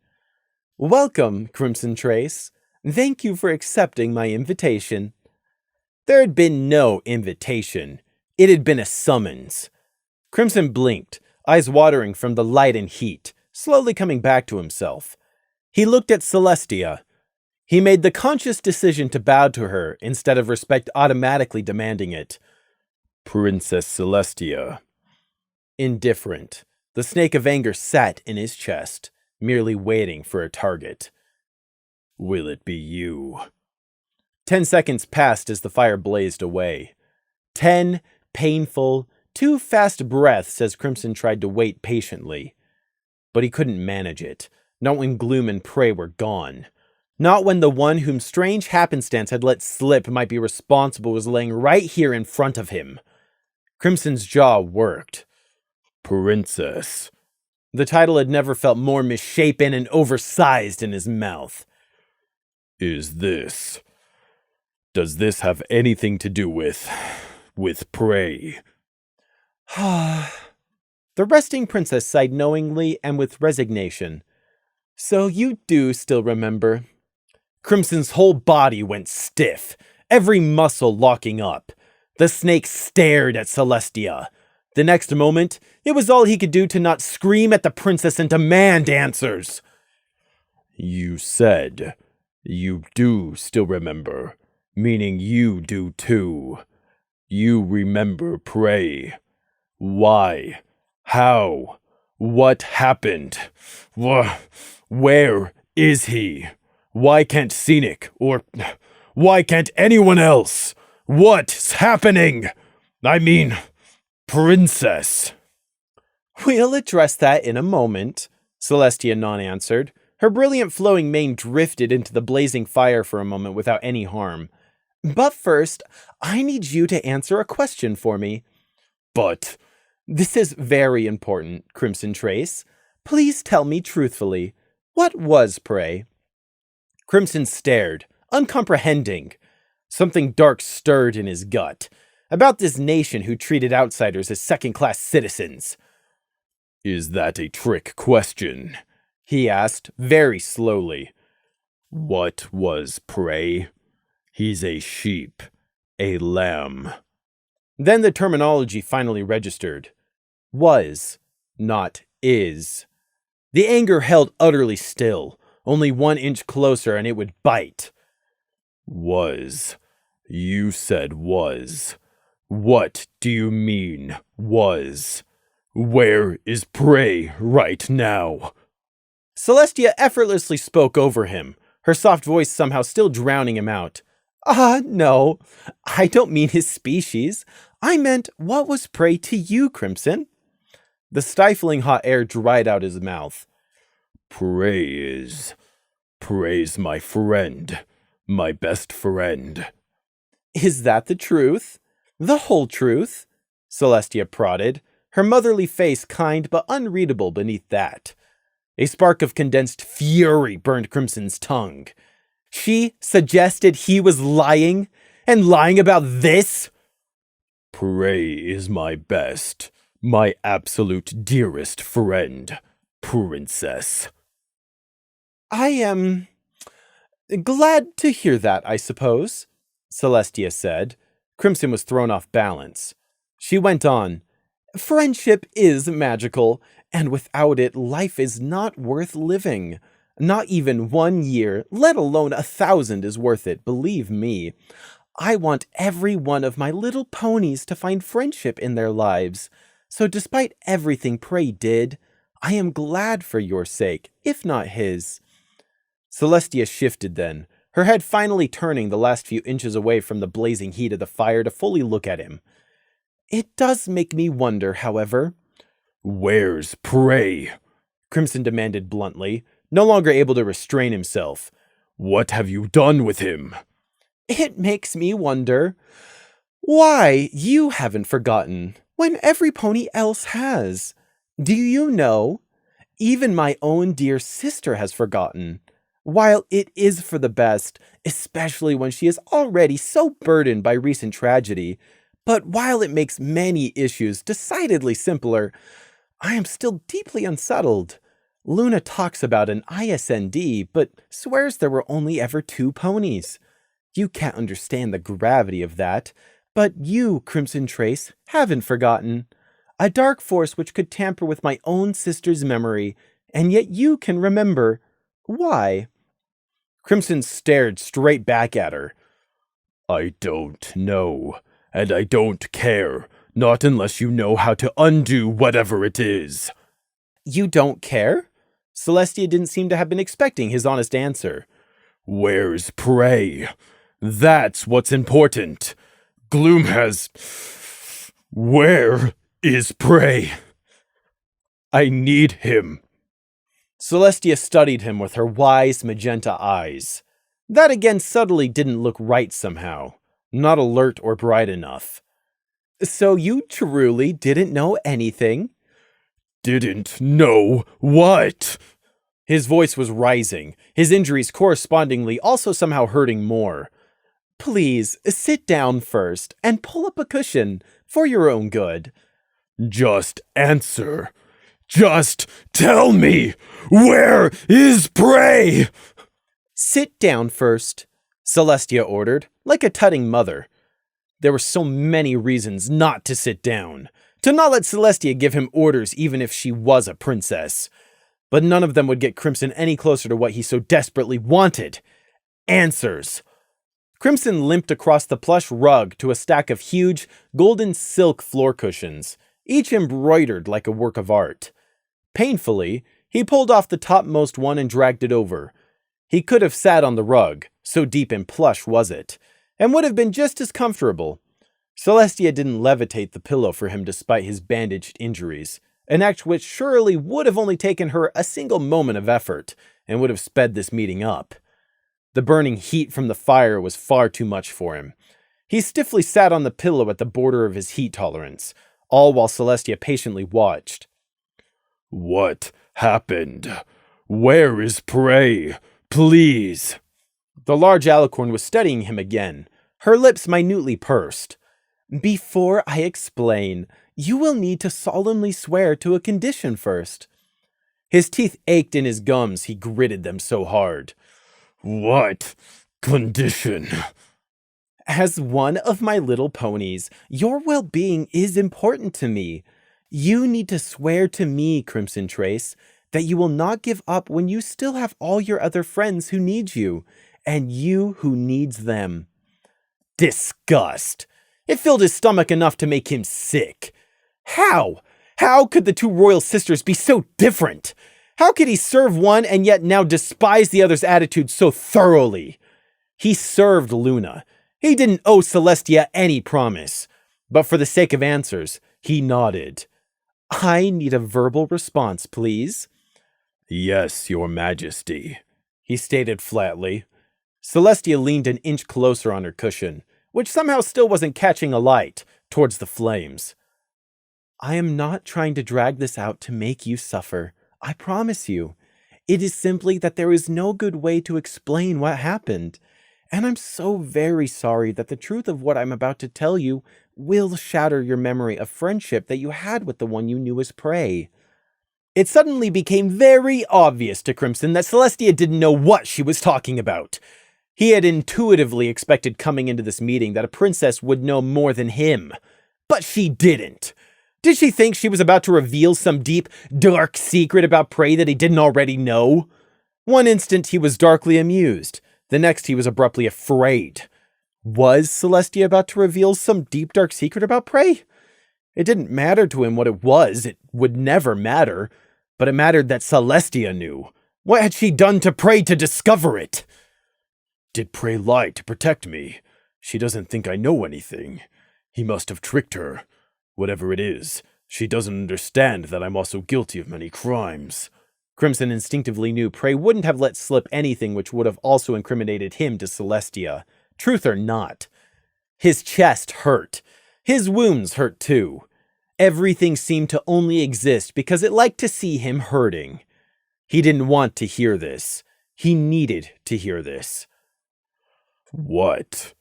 "Welcome, Crimson Trace. Thank you for accepting my invitation." There had been no invitation. It had been a summons. Crimson blinked, eyes watering from the light and heat, slowly coming back to himself. He looked at Celestia. He made the conscious decision to bow to her instead of respect automatically demanding it. "Princess Celestia." Indifferent, the snake of anger sat in his chest, merely waiting for a target. "Will it be you?" 10 seconds passed as the fire blazed away. 10 painful, too fast breaths as Crimson tried to wait patiently. But he couldn't manage it, not when gloom and prey were gone. Not when the one whom strange happenstance had let slip might be responsible was laying right here in front of him. Crimson's jaw worked. "Princess." The title had never felt more misshapen and oversized in his mouth. Does this have anything to do with prey?" The resting princess sighed knowingly and with resignation. "So you do still remember." Crimson's whole body went stiff, every muscle locking up. The snake stared at Celestia. The next moment, it was all he could do to not scream at the princess and demand answers. "You said you do still remember, meaning you do too. You remember prey. Why? How? What happened? Where is he? Why can't Scenic, or why can't anyone else? What's happening? I mean, Princess." "We'll address that in a moment," Celestia non-answered. Her brilliant flowing mane drifted into the blazing fire for a moment without any harm. "But first, I need you to answer a question for me." "But this is very important, Crimson Trace. Please tell me truthfully, what was prey?" Crimson stared, uncomprehending. Something dark stirred in his gut, about this nation who treated outsiders as second-class citizens. "Is that a trick question?" he asked, very slowly. "What was prey? He's a sheep, a lamb." Then the terminology finally registered. Was, not is. The anger held utterly still, only 1 inch closer and it would bite. "Was. You said was. What do you mean, was? Where is prey right now?" Celestia effortlessly spoke over him, her soft voice somehow still drowning him out. No, I don't mean his species. I meant, what was prey to you, Crimson?" The stifling hot air dried out his mouth. Prey's my friend, my best friend." "Is that the truth? The whole truth?" Celestia prodded, her motherly face kind but unreadable beneath that. A spark of condensed fury burned Crimson's tongue. She suggested he was lying? And lying about this? "Prey is my best, my absolute dearest friend, Princess." "I am glad to hear that, I suppose," Celestia said. Crimson was thrown off balance. She went on. "Friendship is magical, and without it, life is not worth living. Not even 1 year, let alone 1,000 is worth it, believe me. I want every one of my little ponies to find friendship in their lives. So despite everything Prey did, I am glad for your sake, if not his. Celestia shifted then, her head finally turning the last few inches away from the blazing heat of the fire to fully look at him. It does make me wonder, however. Where's Prey? Crimson demanded bluntly, no longer able to restrain himself. What have you done with him? It makes me wonder why you haven't forgotten when every pony else has. Do you know? Even my own dear sister has forgotten. While it is for the best, especially when she is already so burdened by recent tragedy, but while it makes many issues decidedly simpler, I am still deeply unsettled. Luna talks about an ISND, but swears there were only ever 2 ponies. You can't understand the gravity of that, but you, Crimson Trace, haven't forgotten. A dark force which could tamper with my own sister's memory, and yet you can remember. Why? Crimson stared straight back at her. I don't know, and I don't care, not unless you know how to undo whatever it is. You don't care? Celestia didn't seem to have been expecting his honest answer. Where's Prey? That's what's important. Gloom has... Where is Prey? I need him. Celestia studied him with her wise magenta eyes. That again subtly didn't look right somehow. Not alert or bright enough. So you truly didn't know anything? Didn't know what? His voice was rising, his injuries correspondingly also somehow hurting more. Please, sit down first and pull up a cushion for your own good. Just answer. Just tell me, where is Prey? Sit down first, Celestia ordered, like a tutting mother. There were so many reasons not to sit down, to not let Celestia give him orders even if she was a princess. But none of them would get Crimson any closer to what he so desperately wanted. Answers. Crimson limped across the plush rug to a stack of huge, golden silk floor cushions, each embroidered like a work of art. Painfully, he pulled off the topmost one and dragged it over. He could have sat on the rug, so deep and plush was it, and would have been just as comfortable. Celestia didn't levitate the pillow for him despite his bandaged injuries, an act which surely would have only taken her a single moment of effort, and would have sped this meeting up. The burning heat from the fire was far too much for him. He stiffly sat on the pillow at the border of his heat tolerance, all while Celestia patiently watched. What happened? Where is Prey? Please. The large alicorn was studying him again, her lips minutely pursed. Before I explain, you will need to solemnly swear to a condition first. His teeth ached in his gums, he gritted them so hard. What condition? As one of my little ponies, your well-being is important to me. You need to swear to me, Crimson Trace, that you will not give up when you still have all your other friends who need you, and you who needs them. Disgust! It filled his stomach enough to make him sick. How? How could the 2 royal sisters be so different? How could he serve one and yet now despise the other's attitude so thoroughly? He served Luna. He didn't owe Celestia any promise. But for the sake of answers, he nodded. I need a verbal response, please. Yes, Your Majesty, he stated flatly. Celestia leaned an inch closer on her cushion, which somehow still wasn't catching alight, towards the flames. I am not trying to drag this out to make you suffer. I promise you. It is simply that there is no good way to explain what happened. And I'm so very sorry that the truth of what I'm about to tell you will shatter your memory of friendship that you had with the one you knew as Prey. It suddenly became very obvious to Crimson that Celestia didn't know what she was talking about. He had intuitively expected coming into this meeting that a princess would know more than him. But she didn't. Did she think she was about to reveal some deep, dark secret about Prey that he didn't already know? One instant he was darkly amused, the next he was abruptly afraid. Was Celestia about to reveal some deep dark secret about Prey? It didn't matter to him what it was, it would never matter, but it mattered that Celestia knew. What had she done to Prey to discover it? Did Prey lie to protect me? She doesn't think I know anything. He must have tricked her. Whatever it is, she doesn't understand that I'm also guilty of many crimes. Crimson instinctively knew Prey wouldn't have let slip anything which would have also incriminated him to Celestia, truth or not. His chest hurt. His wounds hurt too. Everything seemed to only exist because it liked to see him hurting. He didn't want to hear this. He needed to hear this. What?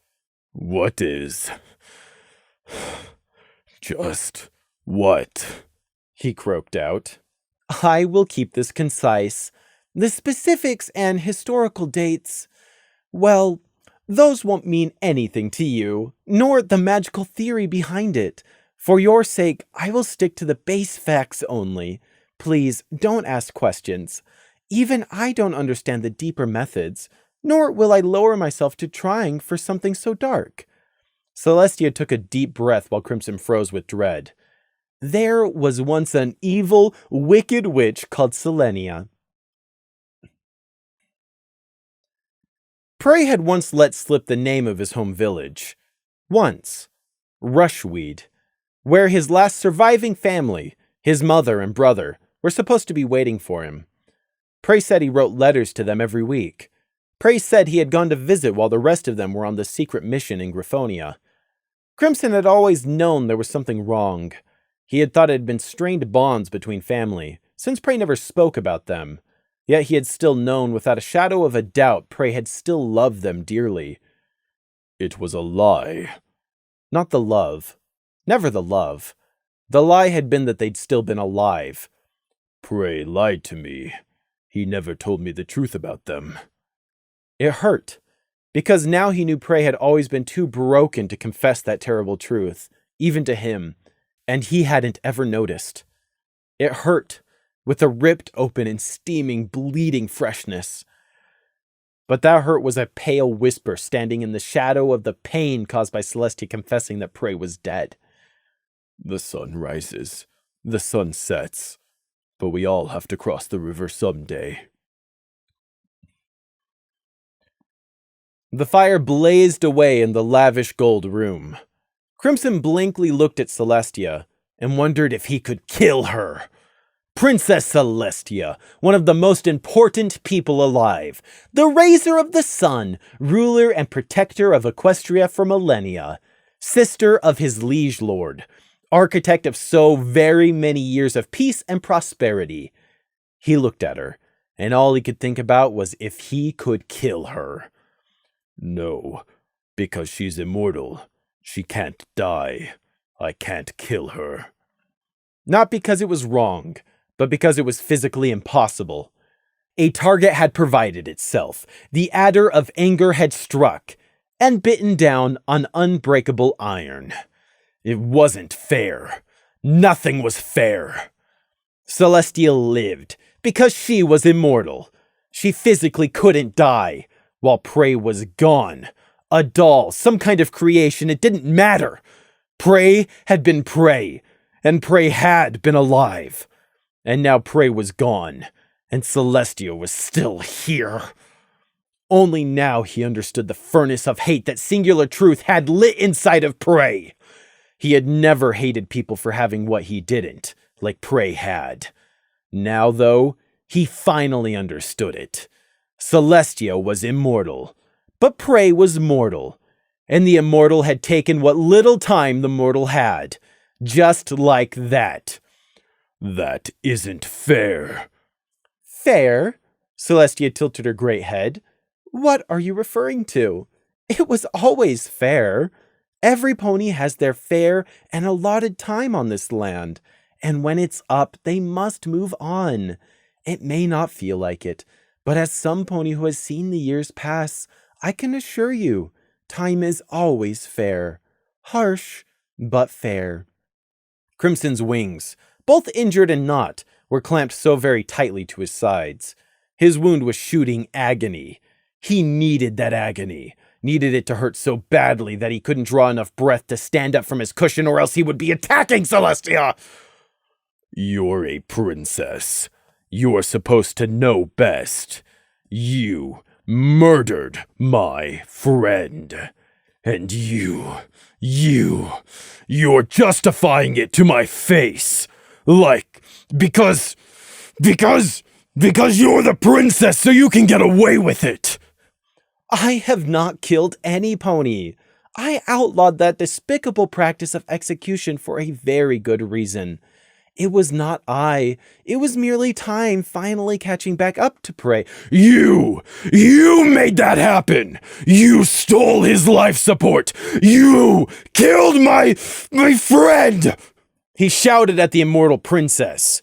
What is? Just what? He croaked out. I will keep this concise. The specifics and historical dates, well, those won't mean anything to you, nor the magical theory behind it. For your sake, I will stick to the base facts only. Please don't ask questions. Even I don't understand the deeper methods, nor will I lower myself to trying for something so dark. Celestia took a deep breath while Crimson froze with dread. There was once an evil, wicked witch called Selenia. Prey had once let slip the name of his home village. Once. Rushweed, where his last surviving family, his mother and brother, were supposed to be waiting for him. Prey said he wrote letters to them every week. Prey said he had gone to visit while the rest of them were on the secret mission in Griffonia. Crimson had always known there was something wrong. He had thought it had been strained bonds between family, since Prey never spoke about them. Yet he had still known without a shadow of a doubt Prey had still loved them dearly. It was a lie. Not the love. Never the love. The lie had been that they'd still been alive. Prey lied to me. He never told me the truth about them. It hurt, because now he knew Prey had always been too broken to confess that terrible truth, even to him, and he hadn't ever noticed. It hurt, with a ripped open and steaming, bleeding freshness. But that hurt was a pale whisper standing in the shadow of the pain caused by Celestia confessing that Prey was dead. The sun rises, the sun sets, but we all have to cross the river someday. The fire blazed away in the lavish gold room. Crimson blankly looked at Celestia and wondered if he could kill her. Princess Celestia, one of the most important people alive, the raiser of the sun, ruler and protector of Equestria for millennia, sister of his liege lord, architect of so very many years of peace and prosperity. He looked at her, and all he could think about was if he could kill her. No, because she's immortal. She can't die. I can't kill her. Not because it was wrong, but because it was physically impossible. A target had provided itself. The adder of anger had struck, and bitten down on unbreakable iron. It wasn't fair. Nothing was fair. Celestia lived, because she was immortal. She physically couldn't die, while Prey was gone. A doll, some kind of creation, it didn't matter. Prey had been Prey, and Prey had been alive. And now Prey was gone, and Celestia was still here. Only now he understood the furnace of hate that Singular Truth had lit inside of Prey. He had never hated people for having what he didn't, like Prey had. Now, though, he finally understood it. Celestia was immortal, but Prey was mortal, and the immortal had taken what little time the mortal had, just like that. That isn't fair. Fair? Celestia tilted her great head. What are you referring to? It was always fair. Every pony has their fair and allotted time on this land, and when it's up, they must move on. It may not feel like it, but as some pony who has seen the years pass, I can assure you, time is always fair. Harsh, but fair. Crimson's wings, both injured and not, were clamped so very tightly to his sides. His wound was shooting agony. He needed that agony. Needed it to hurt so badly that he couldn't draw enough breath to stand up from his cushion, or else he would be attacking Celestia! You're a princess. You're supposed to know best. You murdered my friend. And you're justifying it to my face. Like, because you're the princess, so you can get away with it. I have not killed any pony. I outlawed that despicable practice of execution for a very good reason. It was not I. It was merely time finally catching back up to prey. You made that happen. You stole his life support. You killed my friend. He shouted at the immortal princess.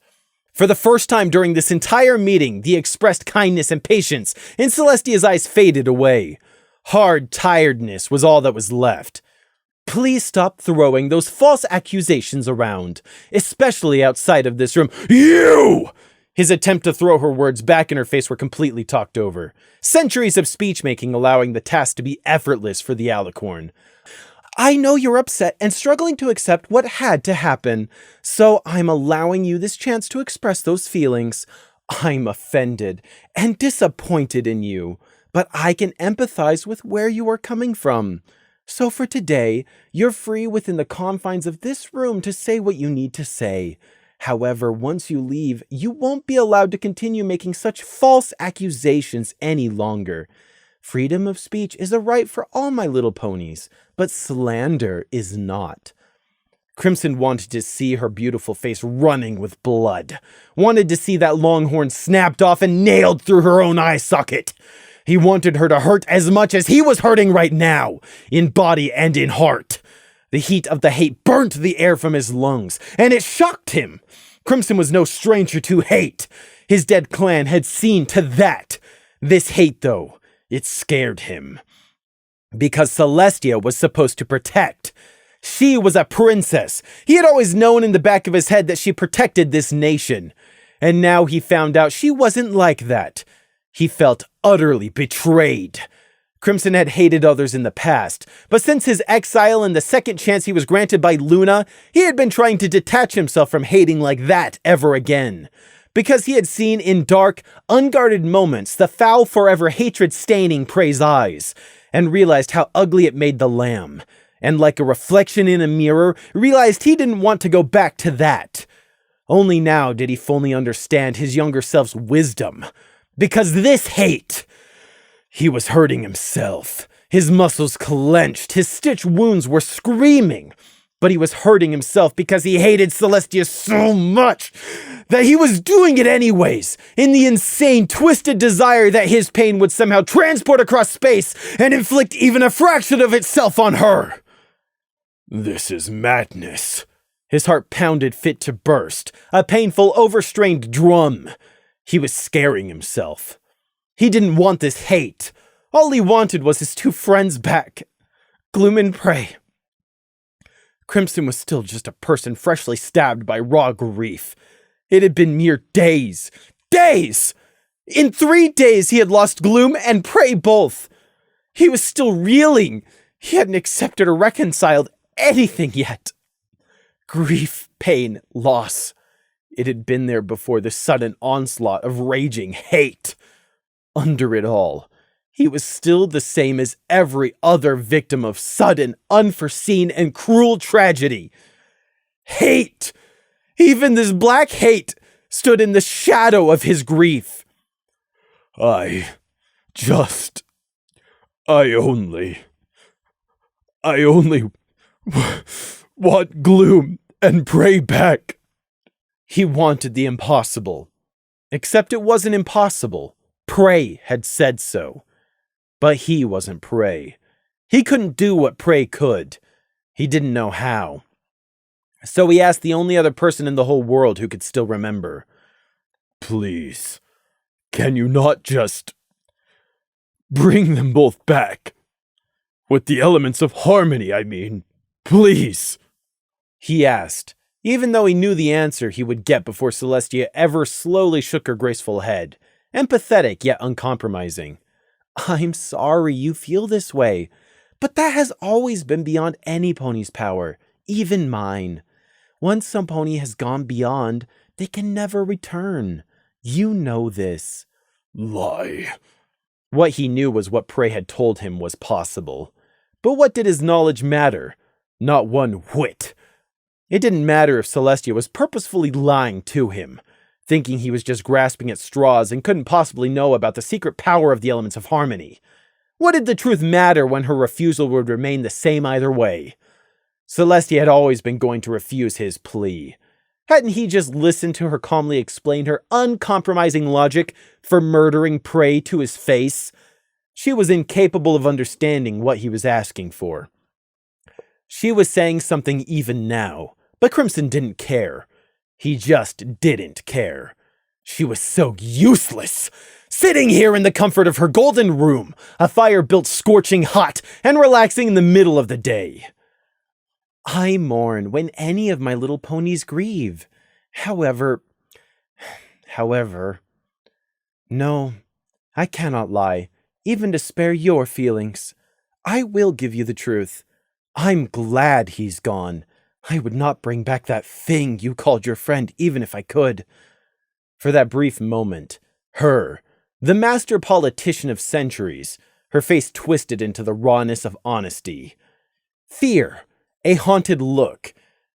For the first time during this entire meeting, the expressed kindness and patience in Celestia's eyes faded away. Hard tiredness was all that was left. Please stop throwing those false accusations around, especially outside of this room. You! His attempt to throw her words back in her face were completely talked over. Centuries of speech-making allowing the task to be effortless for the alicorn. I know you're upset and struggling to accept what had to happen, so I'm allowing you this chance to express those feelings. I'm offended and disappointed in you, but I can empathize with where you are coming from. So for today, you're free within the confines of this room to say what you need to say. However, once you leave, you won't be allowed to continue making such false accusations any longer. Freedom of speech is a right for all my little ponies, but slander is not. Crimson wanted to see her beautiful face running with blood. Wanted to see that longhorn snapped off and nailed through her own eye socket. He wanted her to hurt as much as he was hurting right now, in body and in heart. The heat of the hate burnt the air from his lungs, and it shocked him. Crimson was no stranger to hate. His dead clan had seen to that. This hate, though, it scared him. Because Celestia was supposed to protect. She was a princess. He had always known in the back of his head that she protected this nation. And now he found out she wasn't like that. He felt utterly betrayed. Crimson had hated others in the past, but since his exile and the second chance he was granted by Luna, he had been trying to detach himself from hating like that ever again. Because he had seen in dark, unguarded moments the foul forever hatred staining Prey's eyes, and realized how ugly it made the lamb, and like a reflection in a mirror, realized he didn't want to go back to that. Only now did he fully understand his younger self's wisdom. Because this hate, he was hurting himself. His muscles clenched, his stitched wounds were screaming. But he was hurting himself because he hated Celestia so much that he was doing it anyways, in the insane, twisted desire that his pain would somehow transport across space and inflict even a fraction of itself on her. This is madness. His heart pounded fit to burst, a painful, overstrained drum. He was scaring himself. He didn't want this hate. All he wanted was his two friends back, Gloom and Prey. Crimson was still just a person freshly stabbed by raw grief. It had been mere days. Days! In 3 days he had lost Gloom and Prey both. He was still reeling. He hadn't accepted or reconciled anything yet. Grief, pain, loss. It had been there before the sudden onslaught of raging hate. Under it all, he was still the same as every other victim of sudden, unforeseen, and cruel tragedy. Hate! Even this black hate stood in the shadow of his grief. I only want Gloom and Prey back. He wanted the impossible. Except it wasn't impossible. Prey had said so. But he wasn't Prey. He couldn't do what Prey could. He didn't know how. So he asked the only other person in the whole world who could still remember. Please, can you not just bring them both back? With the elements of harmony, I mean. Please. He asked, even though he knew the answer he would get before Celestia ever slowly shook her graceful head. empathetic yet uncompromising. I'm sorry you feel this way, but that has always been beyond any pony's power, even mine. Once some pony has gone beyond, they can never return. You know this. Lie. What he knew was what Prey had told him was possible. But what did his knowledge matter? Not one whit. It didn't matter if Celestia was purposefully lying to him, thinking he was just grasping at straws and couldn't possibly know about the secret power of the elements of harmony. What did the truth matter when her refusal would remain the same either way? Celestia had always been going to refuse his plea. Hadn't he just listened to her calmly explain her uncompromising logic for murdering Prey to his face? She was incapable of understanding what he was asking for. She was saying something even now, but Crimson didn't care. He just didn't care. She was so useless. Sitting here in the comfort of her golden room, a fire built scorching hot and relaxing in the middle of the day. I mourn when any of my little ponies grieve. However, no, I cannot lie, even to spare your feelings. I will give you the truth. I'm glad he's gone. I would not bring back that thing you called your friend even if I could. For that brief moment, her, the master politician of centuries, her face twisted into the rawness of honesty. Fear, a haunted look.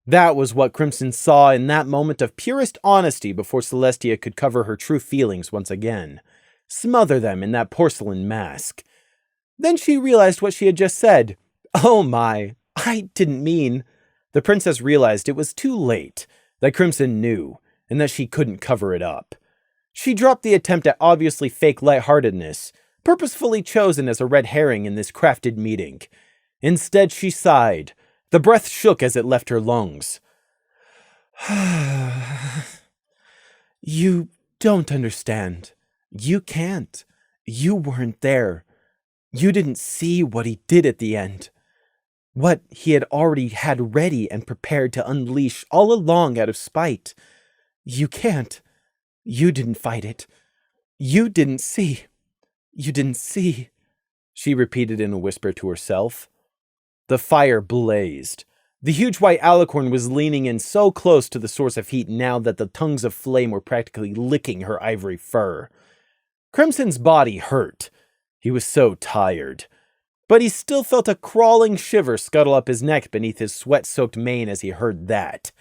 That was what Crimson saw in that moment of purest honesty before Celestia could cover her true feelings once again, smother them in that porcelain mask. Then she realized what she had just said. Oh my, I didn't mean... The princess realized it was too late, that Crimson knew, and that she couldn't cover it up. She dropped the attempt at obviously fake lightheartedness, purposefully chosen as a red herring in this crafted meeting. Instead, she sighed. The breath shook as it left her lungs. You don't understand. You can't. You weren't there. You didn't see what he did at the end. What he had already had ready and prepared to unleash all along out of spite. You can't. You didn't fight it. You didn't see. You didn't see, she repeated in a whisper to herself. The fire blazed. The huge white alicorn was leaning in so close to the source of heat now that the tongues of flame were practically licking her ivory fur. Crimson's body hurt. He was so tired. But he still felt a crawling shiver scuttle up his neck beneath his sweat-soaked mane as he heard that.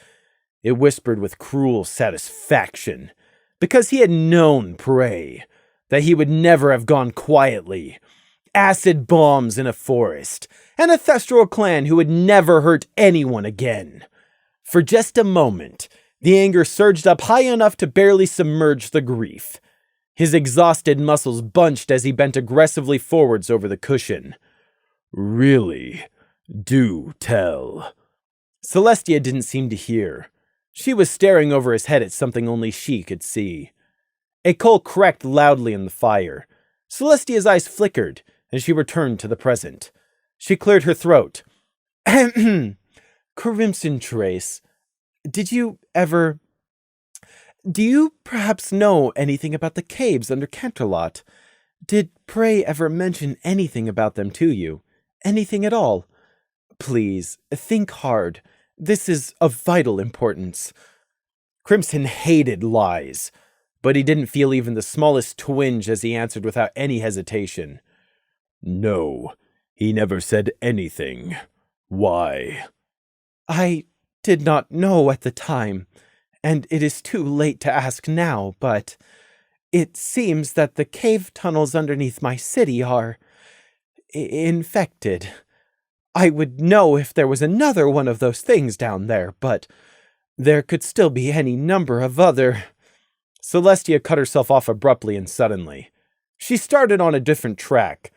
It whispered with cruel satisfaction, because he had known Prey, that he would never have gone quietly. Acid bombs in a forest, an ancestral clan who would never hurt anyone again. For just a moment, the anger surged up high enough to barely submerge the grief. His exhausted muscles bunched as he bent aggressively forwards over the cushion. Really? Do tell. Celestia didn't seem to hear. She was staring over his head at something only she could see. A coal cracked loudly in the fire. Celestia's eyes flickered, and she returned to the present. She cleared her throat. Crimson Trace, do you perhaps know anything about the caves under Canterlot? Did Prey ever mention anything about them to you? Anything at all? Please, think hard. This is of vital importance. Crimson hated lies, but he didn't feel even the smallest twinge as he answered without any hesitation. No, he never said anything. Why? I did not know at the time, and it is too late to ask now, but it seems that the cave tunnels underneath my city are infected. I would know if there was another one of those things down there, but there could still be any number of other... Celestia cut herself off abruptly and suddenly. She started on a different track.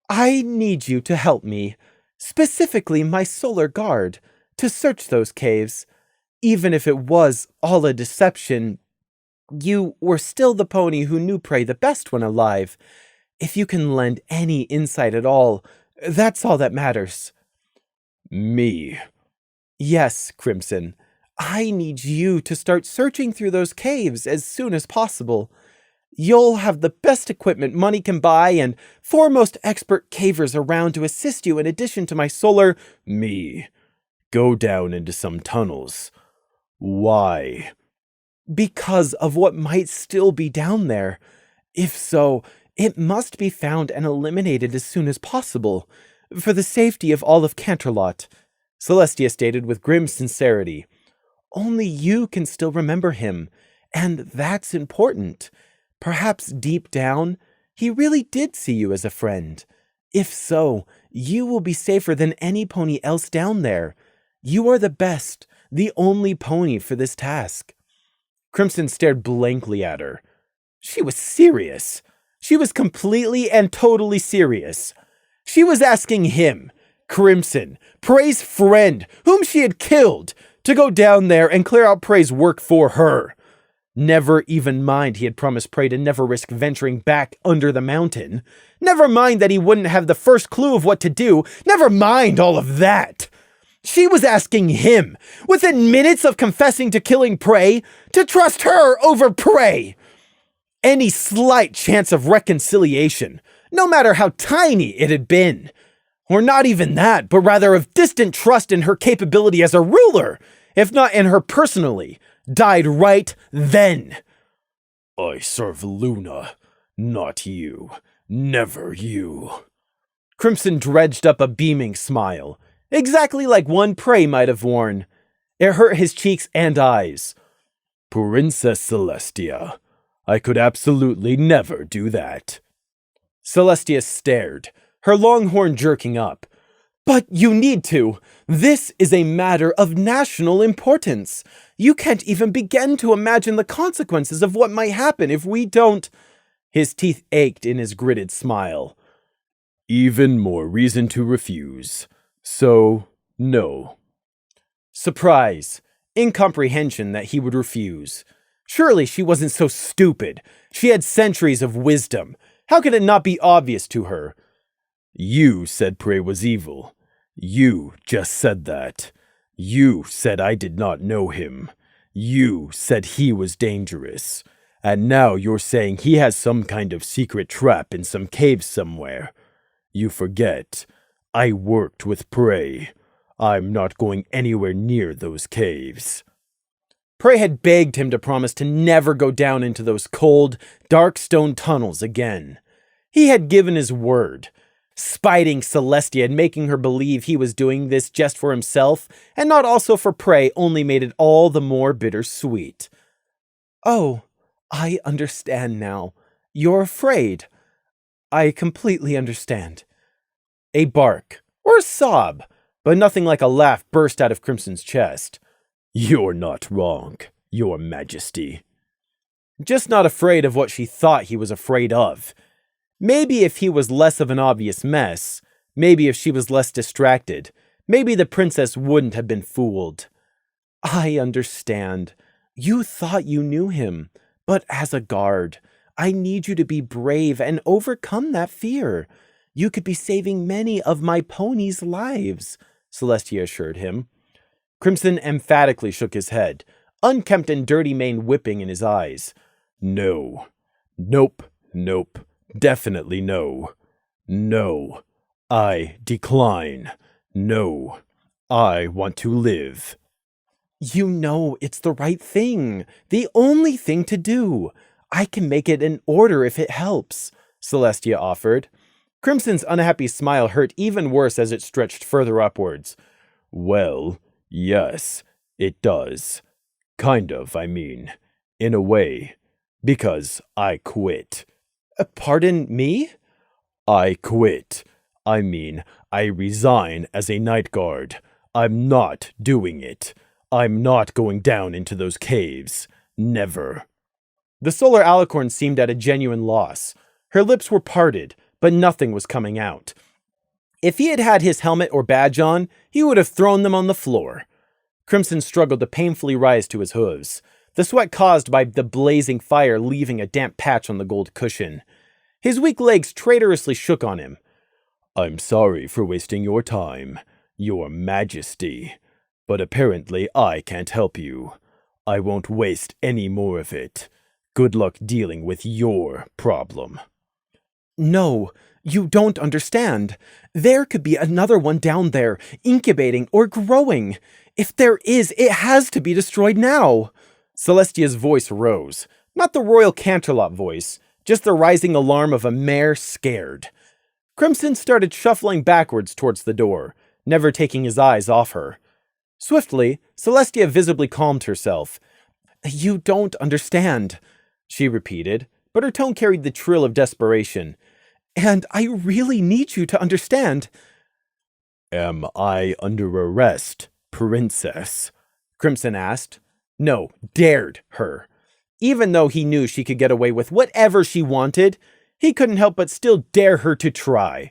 I need you to help me, specifically my solar guard, to search those caves. Even if it was all a deception, you were still the pony who knew Prey the best when alive. If you can lend any insight at all, that's all that matters. Me? Yes, Crimson. I need you to start searching through those caves as soon as possible. You'll have the best equipment money can buy and foremost expert cavers around to assist you in addition to my solar... Me. Go down into some tunnels. Why? Because of what might still be down there. If so, it must be found and eliminated as soon as possible, for the safety of all of Canterlot, Celestia stated with grim sincerity. Only you can still remember him, and that's important. Perhaps deep down, he really did see you as a friend. If so, you will be safer than any pony else down there. You are the best, the only pony for this task. Crimson stared blankly at her. She was serious. She was completely and totally serious. She was asking him, Crimson, Prey's friend, whom she had killed, to go down there and clear out Prey's work for her. Never even mind he had promised Prey to never risk venturing back under the mountain. Never mind that he wouldn't have the first clue of what to do. Never mind all of that. She was asking him, within minutes of confessing to killing Prey, to trust her over Prey. Any slight chance of reconciliation, no matter how tiny it had been. Or not even that, but rather of distant trust in her capability as a ruler, if not in her personally, died right then. I serve Luna, not you. Never you. Crimson dredged up a beaming smile, exactly like one Prey might have worn. It hurt his cheeks and eyes. Princess Celestia, I could absolutely never do that. Celestia stared, her long horn jerking up. But you need to. This is a matter of national importance. You can't even begin to imagine the consequences of what might happen if we don't... His teeth ached in his gritted smile. Even more reason to refuse. So, no. Surprise, incomprehension that he would refuse. Surely she wasn't so stupid. She had centuries of wisdom. How could it not be obvious to her? You said Prey was evil. You just said that. You said I did not know him. You said he was dangerous. And now you're saying he has some kind of secret trap in some cave somewhere. You forget. I worked with Prey. I'm not going anywhere near those caves. Prey had begged him to promise to never go down into those cold, dark stone tunnels again. He had given his word. Spiting Celestia and making her believe he was doing this just for himself and not also for Prey only made it all the more bittersweet. Oh, I understand now. You're afraid. I completely understand. A bark, or a sob, but nothing like a laugh burst out of Crimson's chest. You're not wrong, Your Majesty. Just not afraid of what she thought he was afraid of. Maybe if he was less of an obvious mess, maybe if she was less distracted, maybe the princess wouldn't have been fooled. I understand. You thought you knew him, but as a guard, I need you to be brave and overcome that fear. You could be saving many of my ponies' lives, Celestia assured him. Crimson emphatically shook his head, unkempt and dirty mane whipping in his eyes. No. Nope. Nope. Definitely no. No. I decline. No. I want to live. You know it's the right thing. The only thing to do. I can make it an order if it helps, Celestia offered. Crimson's unhappy smile hurt even worse as it stretched further upwards. Well, yes, it does. Kind of, I mean. In a way. Because I quit. Pardon me? I quit. I mean, I resign as a night guard. I'm not doing it. I'm not going down into those caves. Never. The solar alicorn seemed at a genuine loss. Her lips were parted, but nothing was coming out. If he had had his helmet or badge on, he would have thrown them on the floor. Crimson struggled to painfully rise to his hooves, the sweat caused by the blazing fire leaving a damp patch on the gold cushion. His weak legs traitorously shook on him. I'm sorry for wasting your time, Your Majesty, but apparently I can't help you. I won't waste any more of it. Good luck dealing with your problem. No, you don't understand. There could be another one down there, incubating or growing. If there is, it has to be destroyed now. Celestia's voice rose. Not the Royal Canterlot voice, just the rising alarm of a mare scared. Crimson started shuffling backwards towards the door, never taking his eyes off her. Swiftly, Celestia visibly calmed herself. You don't understand, she repeated, but her tone carried the trill of desperation. And I really need you to understand. Am I under arrest, Princess? Crimson asked. No, dared her. Even though he knew she could get away with whatever she wanted, he couldn't help but still dare her to try.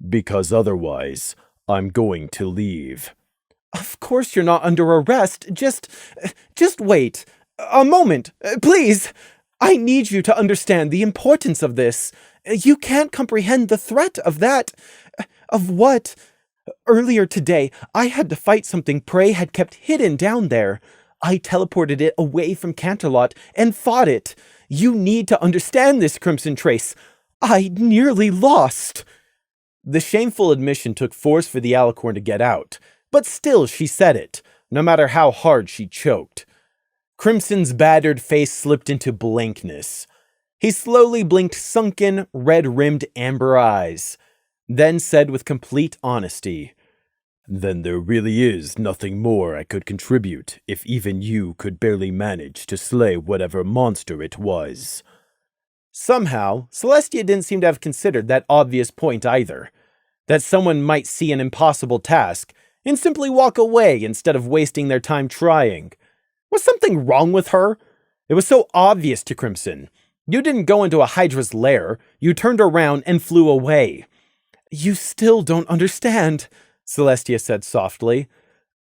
Because otherwise, I'm going to leave. Of course you're not under arrest. Just wait. A moment, please. I need you to understand the importance of this. You can't comprehend the threat of that. Of what? Earlier today, I had to fight something Prey had kept hidden down there. I teleported it away from Canterlot and fought it. You need to understand this, Crimson Trace. I nearly lost. The shameful admission took force for the alicorn to get out, but still she said it, no matter how hard she choked. Crimson's battered face slipped into blankness. He slowly blinked sunken, red-rimmed amber eyes, then said with complete honesty, Then there really is nothing more I could contribute if even you could barely manage to slay whatever monster it was. Somehow, Celestia didn't seem to have considered that obvious point either, that someone might see an impossible task and simply walk away instead of wasting their time trying. Was something wrong with her? It was so obvious to Crimson. You didn't go into a Hydra's lair, you turned around and flew away. You still don't understand, Celestia said softly.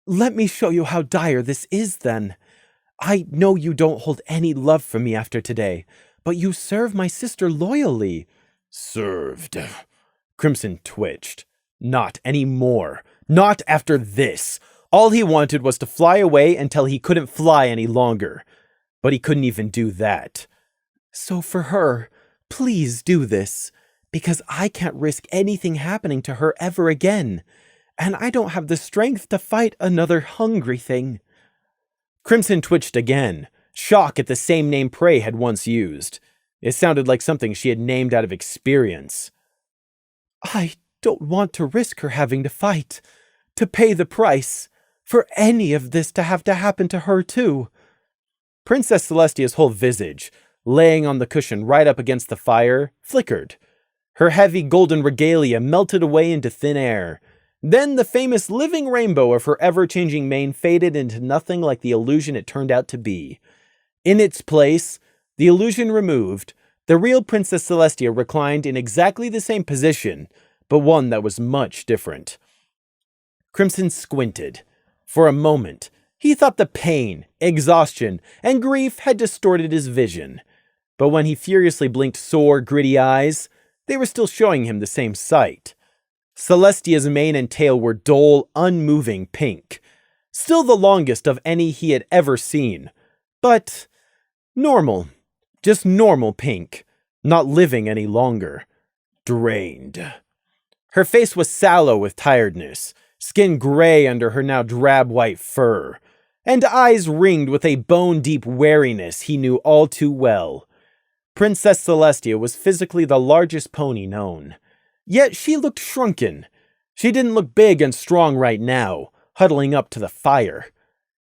Let me show you how dire this is then. I know you don't hold any love for me after today, but you serve my sister loyally. Served. Crimson twitched. Not anymore. Not after this. All he wanted was to fly away until he couldn't fly any longer. But he couldn't even do that. So for her, please do this, because I can't risk anything happening to her ever again, and I don't have the strength to fight another hungry thing. Crimson twitched again, shock at the same name Prey had once used. It sounded like something she had named out of experience. I don't want to risk her having to fight, to pay the price, for any of this to have to happen to her too. Princess Celestia's whole visage, laying on the cushion right up against the fire, flickered. Her heavy golden regalia melted away into thin air. Then the famous living rainbow of her ever-changing mane faded into nothing like the illusion it turned out to be. In its place, the illusion removed, the real Princess Celestia reclined in exactly the same position, but one that was much different. Crimson squinted. For a moment, he thought the pain, exhaustion, and grief had distorted his vision. But when he furiously blinked sore, gritty eyes, they were still showing him the same sight. Celestia's mane and tail were dull, unmoving pink. Still the longest of any he had ever seen. But normal. Just normal pink. Not living any longer. Drained. Her face was sallow with tiredness, skin gray under her now drab-white fur, and eyes ringed with a bone-deep wariness he knew all too well. Princess Celestia was physically the largest pony known. Yet she looked shrunken. She didn't look big and strong right now, huddling up to the fire.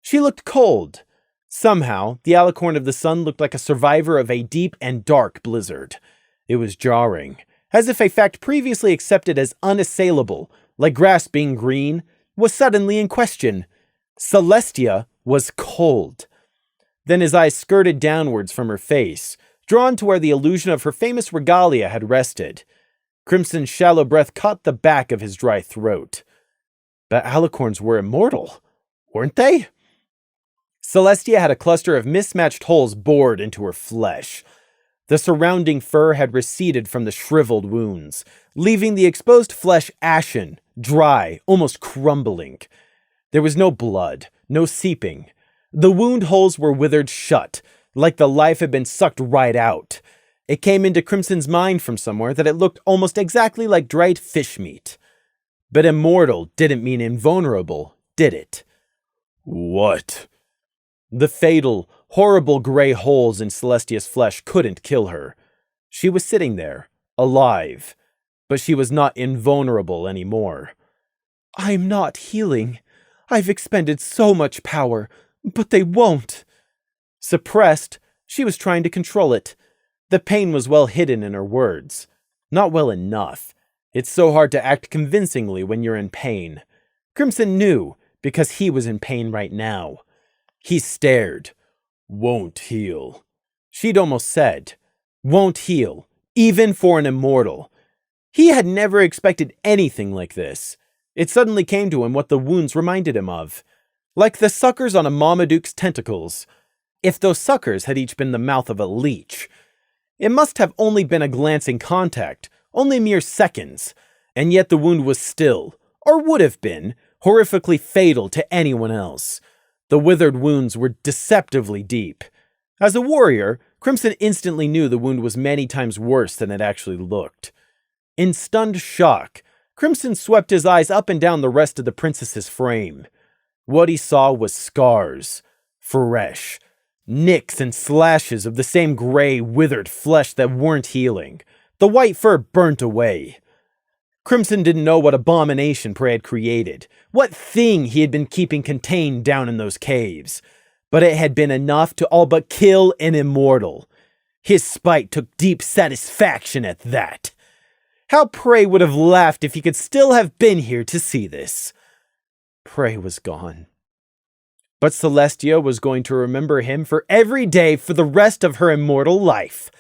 She looked cold. Somehow, the alicorn of the sun looked like a survivor of a deep and dark blizzard. It was jarring, as if a fact previously accepted as unassailable, like grass being green, was suddenly in question. Celestia was cold. Then his eyes skirted downwards from her face, drawn to where the illusion of her famous regalia had rested. Crimson's shallow breath caught the back of his dry throat. But alicorns were immortal, weren't they? Celestia had a cluster of mismatched holes bored into her flesh. The surrounding fur had receded from the shriveled wounds, leaving the exposed flesh ashen, dry, almost crumbling. There was no blood, no seeping. The wound holes were withered shut, like the life had been sucked right out. It came into Crimson's mind from somewhere that it looked almost exactly like dried fish meat. But immortal didn't mean invulnerable, did it? What? The fatal, horrible gray holes in Celestia's flesh couldn't kill her. She was sitting there, alive, but she was not invulnerable anymore. I'm not healing. I've expended so much power, but they won't. Suppressed, she was trying to control it. The pain was well hidden in her words. Not well enough. It's so hard to act convincingly when you're in pain. Crimson knew, because he was in pain right now. He stared. Won't heal. She'd almost said, won't heal, even for an immortal. He had never expected anything like this. It suddenly came to him what the wounds reminded him of. Like the suckers on a Marmaduke's tentacles. If those suckers had each been the mouth of a leech. It must have only been a glancing contact, only mere seconds, and yet the wound was still, or would have been, horrifically fatal to anyone else. The withered wounds were deceptively deep. As a warrior, Crimson instantly knew the wound was many times worse than it actually looked. In stunned shock, Crimson swept his eyes up and down the rest of the princess's frame. What he saw was scars, fresh, nicks and slashes of the same gray, withered flesh that weren't healing. The white fur burnt away. Crimson didn't know what abomination Prey had created, what thing he had been keeping contained down in those caves, but it had been enough to all but kill an immortal. His spite took deep satisfaction at that. How Prey would have laughed if he could still have been here to see this. Prey was gone. But Celestia was going to remember him for every day for the rest of her immortal life.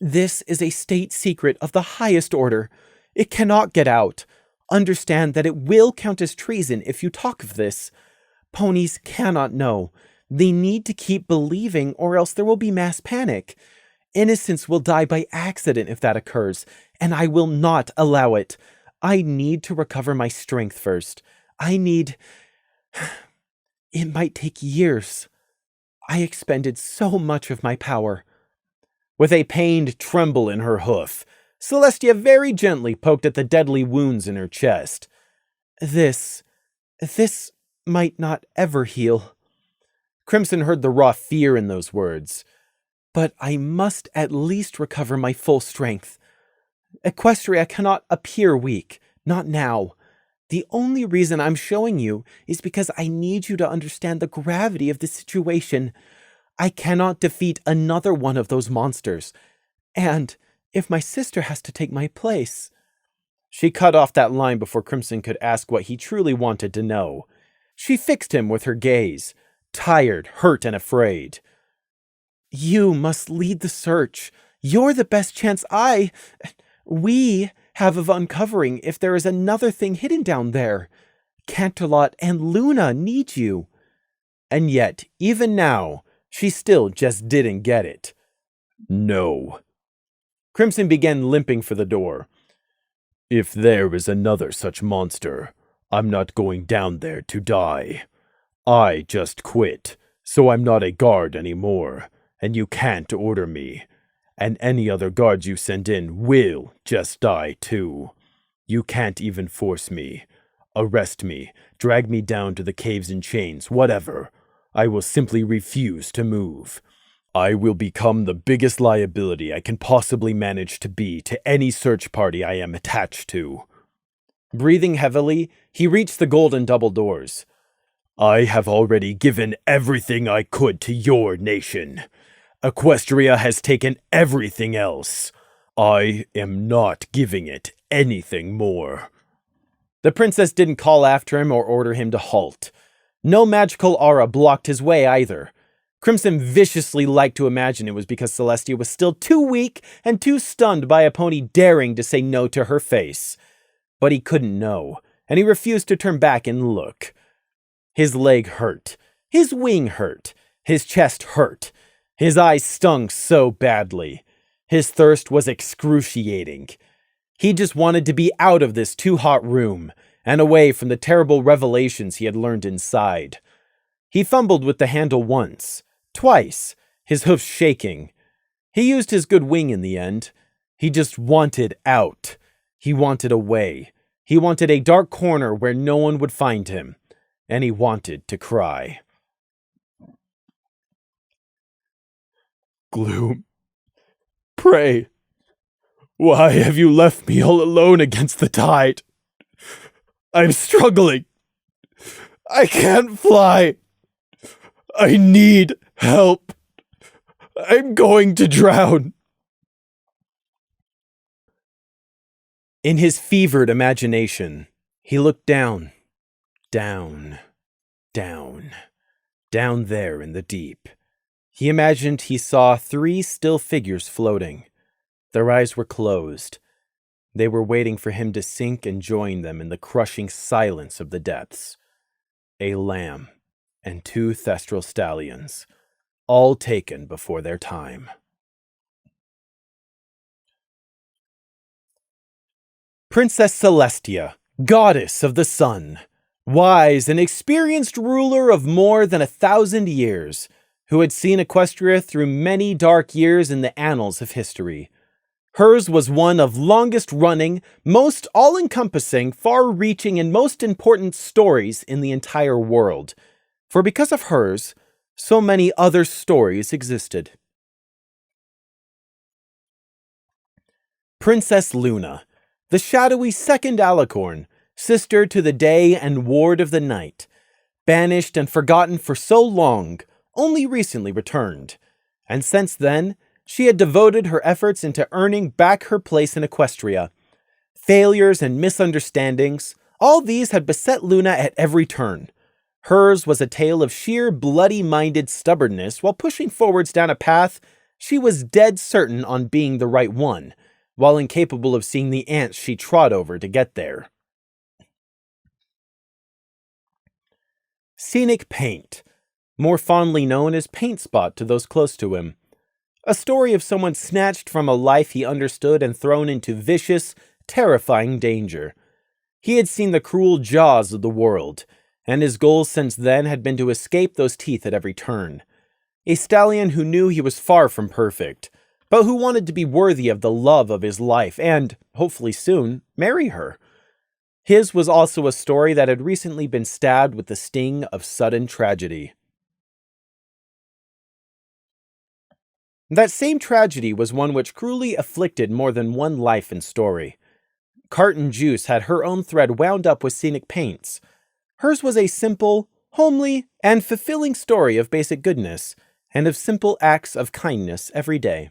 This is a state secret of the highest order. It cannot get out. Understand that it will count as treason if you talk of this. Ponies cannot know. They need to keep believing or else there will be mass panic. Innocents will die by accident if that occurs, and I will not allow it. I need to recover my strength first. It might take years. I expended so much of my power. With a pained tremble in her hoof, Celestia very gently poked at the deadly wounds in her chest. This might not ever heal. Crimson heard the raw fear in those words. But I must at least recover my full strength. Equestria cannot appear weak, not now. The only reason I'm showing you is because I need you to understand the gravity of the situation. I cannot defeat another one of those monsters. And if my sister has to take my place... She cut off that line before Crimson could ask what he truly wanted to know. She fixed him with her gaze, tired, hurt, and afraid. You must lead the search. You're the best chance we have of uncovering if there is another thing hidden down there. Canterlot and Luna need you. And yet, even now, she still just didn't get it. No. Crimson began limping for the door. If there is another such monster, I'm not going down there to die. I just quit, so I'm not a guard anymore, and you can't order me. And any other guards you send in will just die too. You can't even force me. Arrest me, drag me down to the caves in chains, whatever. I will simply refuse to move. I will become the biggest liability I can possibly manage to be to any search party I am attached to. Breathing heavily, he reached the golden double doors. I have already given everything I could to your nation. Equestria has taken everything else. I am not giving it anything more. The princess didn't call after him or order him to halt. No magical aura blocked his way either. Crimson viciously liked to imagine it was because Celestia was still too weak and too stunned by a pony daring to say no to her face. But he couldn't know, and he refused to turn back and look. His leg hurt. His wing hurt. His chest hurt. His eyes stung so badly. His thirst was excruciating. He just wanted to be out of this too-hot room and away from the terrible revelations he had learned inside. He fumbled with the handle once, twice. his hoofs shaking. He used his good wing in the end. He just wanted out. He wanted away. He wanted a dark corner where no one would find him. And he wanted to cry. Gloom, pray, why have you left me all alone against the tide? I'm struggling. I can't fly. I need help. I'm going to drown. In his fevered imagination, he looked down, down, down, down there in the deep. He imagined he saw 3 still figures floating. Their eyes were closed. They were waiting for him to sink and join them in the crushing silence of the depths. A lamb and 2 thestral stallions, all taken before their time. Princess Celestia, goddess of the sun, wise and experienced ruler of more than 1,000 years, who had seen Equestria through many dark years in the annals of history. Hers was one of longest-running, most all-encompassing, far-reaching, and most important stories in the entire world. For because of hers, so many other stories existed. Princess Luna, the shadowy second alicorn, sister to the day and ward of the night, banished and forgotten for so long, only recently returned, and since then, she had devoted her efforts into earning back her place in Equestria. Failures and misunderstandings, all these had beset Luna at every turn. Hers was a tale of sheer bloody-minded stubbornness while pushing forwards down a path she was dead certain on being the right one, while incapable of seeing the ants she trod over to get there. Scenic Paint, more fondly known as Paint Spot to those close to him. A story of someone snatched from a life he understood and thrown into vicious, terrifying danger. He had seen the cruel jaws of the world, and his goal since then had been to escape those teeth at every turn. A stallion who knew he was far from perfect, but who wanted to be worthy of the love of his life and, hopefully soon, marry her. His was also a story that had recently been stabbed with the sting of sudden tragedy. That same tragedy was one which cruelly afflicted more than one life and story. Carton Juice had her own thread wound up with Scenic Paints. Hers was a simple, homely, and fulfilling story of basic goodness, and of simple acts of kindness every day.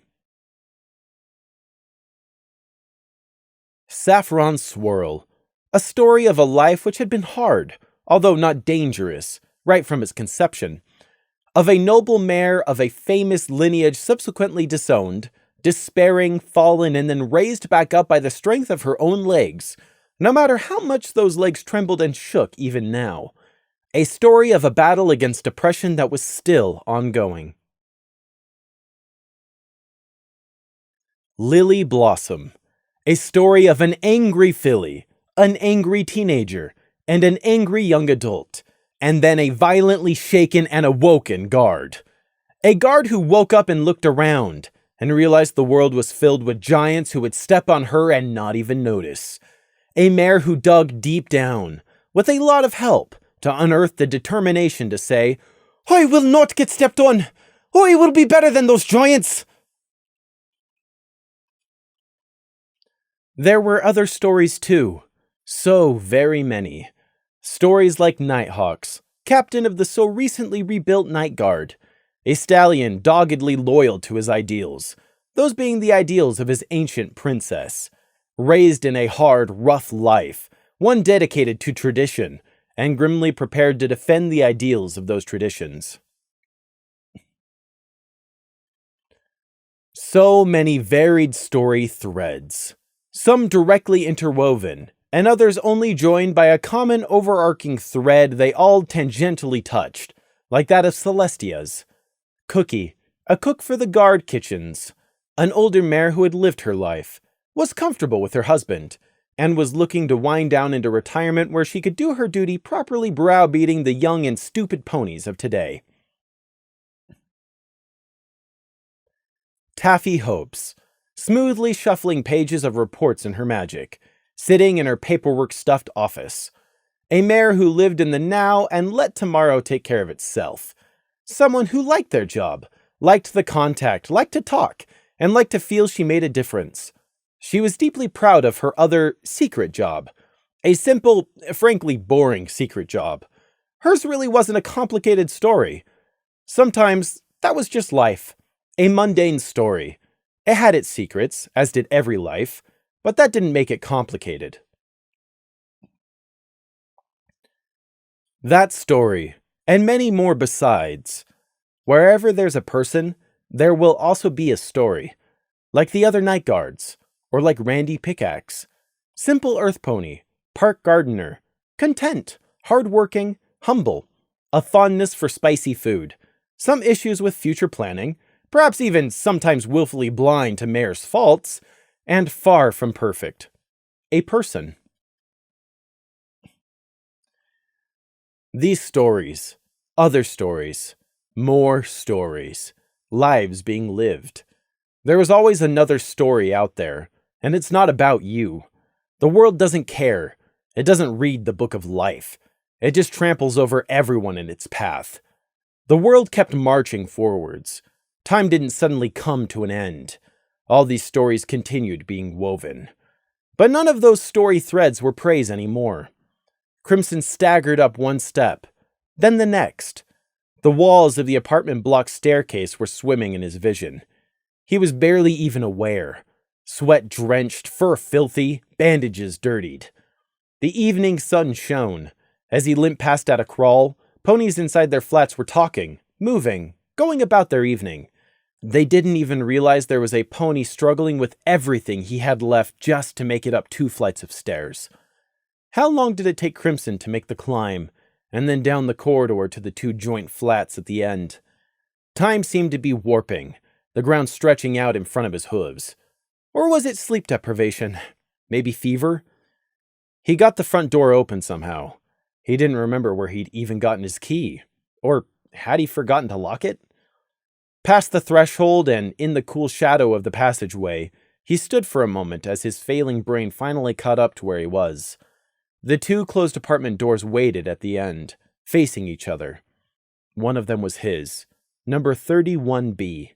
Saffron Swirl, a story of a life which had been hard, although not dangerous, right from its conception. Of a noble mare of a famous lineage subsequently disowned, despairing, fallen, and then raised back up by the strength of her own legs, no matter how much those legs trembled and shook even now. A story of a battle against depression that was still ongoing. Lily Blossom, a story of an angry filly, an angry teenager, and an angry young adult, and then a violently shaken and awoken guard. A guard who woke up and looked around, and realized the world was filled with giants who would step on her and not even notice. A mare who dug deep down, with a lot of help, to unearth the determination to say, "I will not get stepped on! I will be better than those giants!" There were other stories too, so very many. Stories like Nighthawk's, captain of the so recently rebuilt Night Guard, a stallion doggedly loyal to his ideals, those being the ideals of his ancient princess. Raised in a hard, rough life, one dedicated to tradition, and grimly prepared to defend the ideals of those traditions. So many varied story threads, some directly interwoven, and others only joined by a common overarching thread they all tangentially touched, like that of Celestia's. Cookie, a cook for the guard kitchens, an older mare who had lived her life, was comfortable with her husband, and was looking to wind down into retirement where she could do her duty properly browbeating the young and stupid ponies of today. Taffy Hopes, smoothly shuffling pages of reports in her magic, sitting in her paperwork-stuffed office. A mare who lived in the now and let tomorrow take care of itself. Someone who liked their job, liked the contact, liked to talk, and liked to feel she made a difference. She was deeply proud of her other secret job. A simple, frankly boring secret job. Hers really wasn't a complicated story. Sometimes that was just life. A mundane story. It had its secrets, as did every life, but that didn't make it complicated. That story, and many more besides. Wherever there's a person, there will also be a story. Like the other night guards, or like Randy Pickaxe. Simple earth pony, park gardener, content, hardworking, humble, a fondness for spicy food, some issues with future planning, perhaps even sometimes willfully blind to Mare's faults, and far from perfect. A person. These stories, other stories, more stories, lives being lived. There is always another story out there, and it's not about you. The world doesn't care. It doesn't read the book of life. It just tramples over everyone in its path. The world kept marching forwards. Time didn't suddenly come to an end. All these stories continued being woven. But none of those story threads were praise anymore. Crimson staggered up one step, then the next. The walls of the apartment block staircase were swimming in his vision. He was barely even aware. Sweat drenched, fur filthy, bandages dirtied. The evening sun shone. As he limped past at a crawl, ponies inside their flats were talking, moving, going about their evening. They didn't even realize there was a pony struggling with everything he had left just to make it up 2 flights of stairs. How long did it take Crimson to make the climb, and then down the corridor to the 2 joint flats at the end? Time seemed to be warping, the ground stretching out in front of his hooves. Or was it sleep deprivation? Maybe fever? He got the front door open somehow. He didn't remember where he'd even gotten his key. Or had he forgotten to lock it? Past the threshold and in the cool shadow of the passageway, he stood for a moment as his failing brain finally caught up to where he was. The 2 closed apartment doors waited at the end, facing each other. One of them was his, number 31B.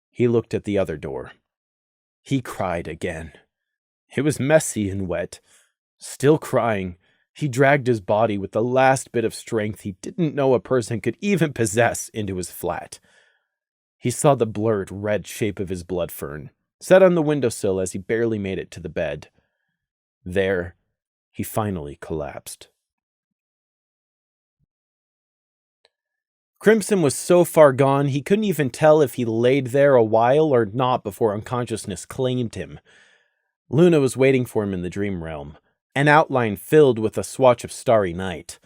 He looked at the other door. He cried again. It was messy and wet. Still crying, he dragged his body with the last bit of strength he didn't know a person could even possess into his flat. He saw the blurred red shape of his blood fern, set on the windowsill as he barely made it to the bed. There, he finally collapsed. Crimson was so far gone he couldn't even tell if he laid there a while or not before unconsciousness claimed him. Luna was waiting for him in the dream realm, an outline filled with a swatch of starry night.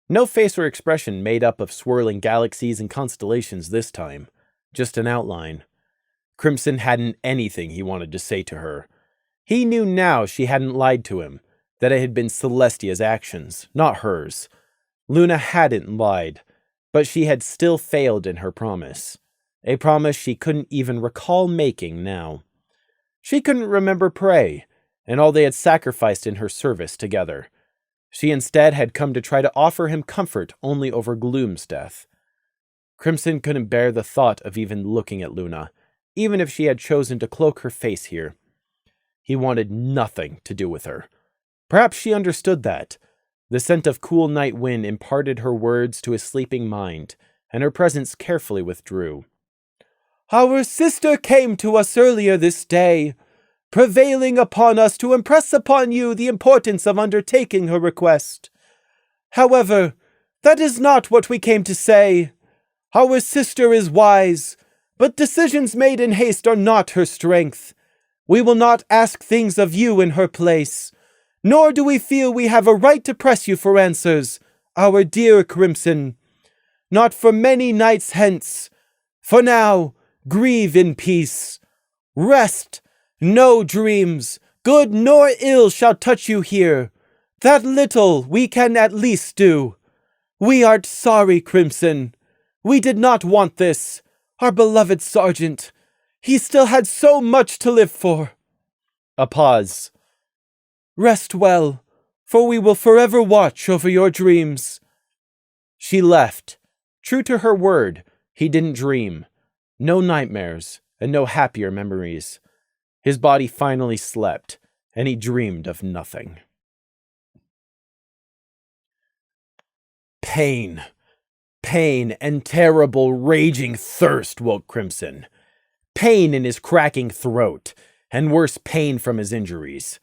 No face or expression made up of swirling galaxies and constellations this time, just an outline. Crimson hadn't anything he wanted to say to her. He knew now she hadn't lied to him, that it had been Celestia's actions, not hers. Luna hadn't lied, but she had still failed in her promise. A promise she couldn't even recall making now. She couldn't remember Prey, and all they had sacrificed in her service together. She instead had come to try to offer him comfort only over Gloom's death. Crimson couldn't bear the thought of even looking at Luna, even if she had chosen to cloak her face here. He wanted nothing to do with her. Perhaps she understood that. The scent of cool night wind imparted her words to his sleeping mind, and her presence carefully withdrew. "Our sister came to us earlier this day, prevailing upon us to impress upon you the importance of undertaking her request. However, that is not what we came to say. Our sister is wise, but decisions made in haste are not her strength. We will not ask things of you in her place, nor do we feel we have a right to press you for answers, our dear Crimson. Not for many nights hence. For now, grieve in peace. Rest. No dreams, good nor ill, shall touch you here. That little we can at least do. We art sorry, Crimson. We did not want this. Our beloved sergeant. He still had so much to live for. A pause. Rest well, for we will forever watch over your dreams. She left. True to her word, he didn't dream. No nightmares, and no happier memories. His body finally slept, and he dreamed of nothing. Pain. Pain and terrible, raging thirst woke Crimson. Pain in his cracking throat, and worse pain from his injuries.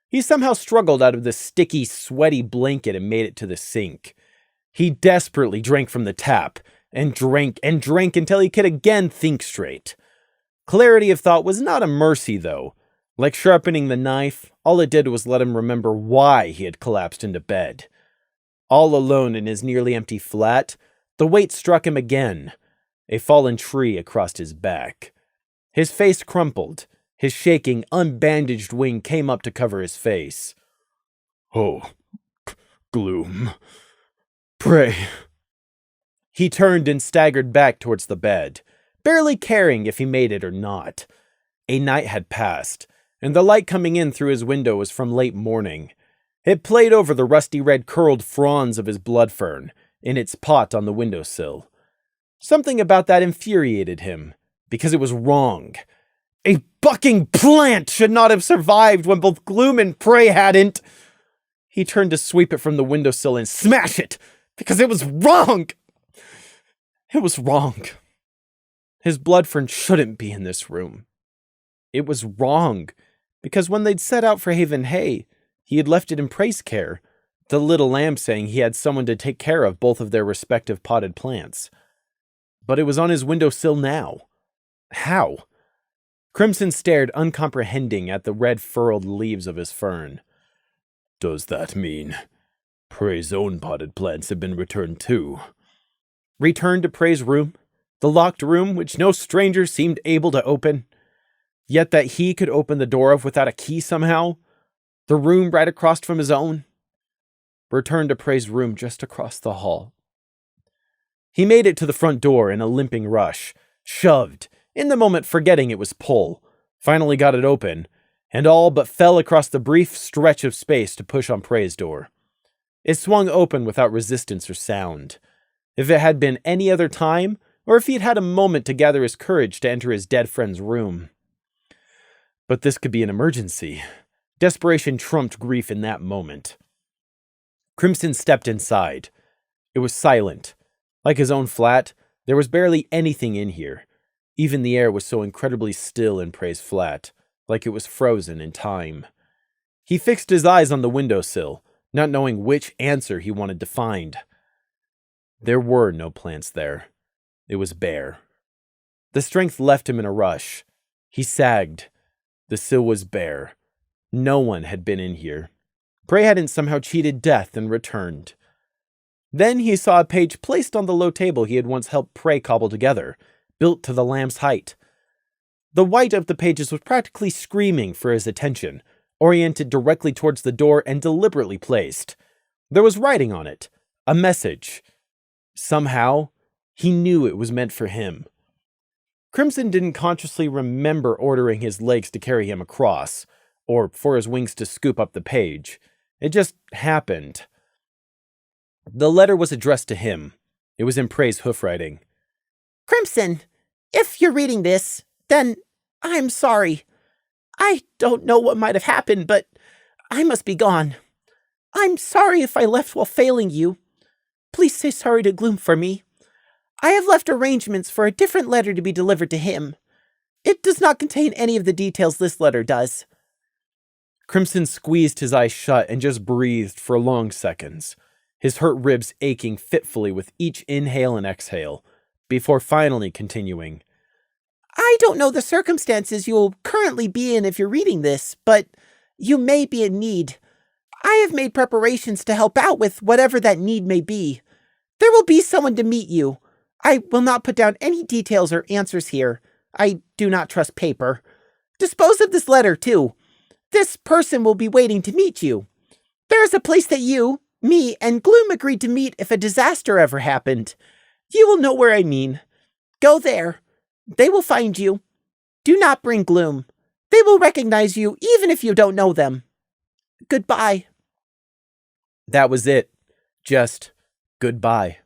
He somehow struggled out of the sticky, sweaty blanket and made it to the sink. He desperately drank from the tap, and drank until he could again think straight. Clarity of thought was not a mercy, though. Like sharpening the knife, all it did was let him remember why he had collapsed into bed. All alone in his nearly empty flat, the weight struck him again, a fallen tree across his back. His face crumpled. His shaking, unbandaged wing came up to cover his face. Oh, gloom. Pray. He turned and staggered back towards the bed, barely caring if he made it or not. A night had passed, and the light coming in through his window was from late morning. It played over the rusty red curled fronds of his blood fern, in its pot on the windowsill. Something about that infuriated him, because it was wrong. A bucking plant should not have survived when both Gloom and Prey hadn't. He turned to sweep it from the windowsill and smash it, because it was wrong. It was wrong. His blood fern shouldn't be in this room. It was wrong, because when they'd set out for Haven Hay, he had left it in Prey's care, the little lamb saying he had someone to take care of both of their respective potted plants. But it was on his windowsill now. How? Crimson stared uncomprehending at the red furrowed leaves of his fern. Does that mean Prey's own potted plants have been returned too? Returned to Prey's room, the locked room which no stranger seemed able to open, yet that he could open the door of without a key somehow, the room right across from his own. Returned to Prey's room just across the hall. He made it to the front door in a limping rush, shoved, in the moment forgetting it was pull, finally got it open, and all but fell across the brief stretch of space to push on Prey's door. It swung open without resistance or sound. If it had been any other time, or if he had had a moment to gather his courage to enter his dead friend's room. But this could be an emergency. Desperation trumped grief in that moment. Crimson stepped inside. It was silent. Like his own flat, there was barely anything in here. Even the air was so incredibly still in Prey's flat, like it was frozen in time. He fixed his eyes on the windowsill, not knowing which answer he wanted to find. There were no plants there. It was bare. The strength left him in a rush. He sagged. The sill was bare. No one had been in here. Prey hadn't somehow cheated death and returned. Then he saw a page placed on the low table he had once helped Prey cobble together, built to the lamb's height. The white of the pages was practically screaming for his attention, oriented directly towards the door and deliberately placed. There was writing on it, a message. Somehow, he knew it was meant for him. Crimson didn't consciously remember ordering his legs to carry him across, or for his wings to scoop up the page. It just happened. The letter was addressed to him. It was in Prey's hoofwriting. Crimson, if you're reading this, then I'm sorry. I don't know what might have happened, but I must be gone. I'm sorry if I left while failing you. Please say sorry to Gloom for me. I have left arrangements for a different letter to be delivered to him. It does not contain any of the details this letter does. Crimson squeezed his eyes shut and just breathed for long seconds, his hurt ribs aching fitfully with each inhale and exhale, before finally continuing. I don't know the circumstances you'll currently be in if you're reading this, but you may be in need. I have made preparations to help out with whatever that need may be. There will be someone to meet you. I will not put down any details or answers here. I do not trust paper. Dispose of this letter, too. This person will be waiting to meet you. There is a place that you, me, and Gloom agreed to meet if a disaster ever happened. You will know where I mean. Go there. They will find you. Do not bring gloom. They will recognize you even if you don't know them. Goodbye. That was it. Just goodbye.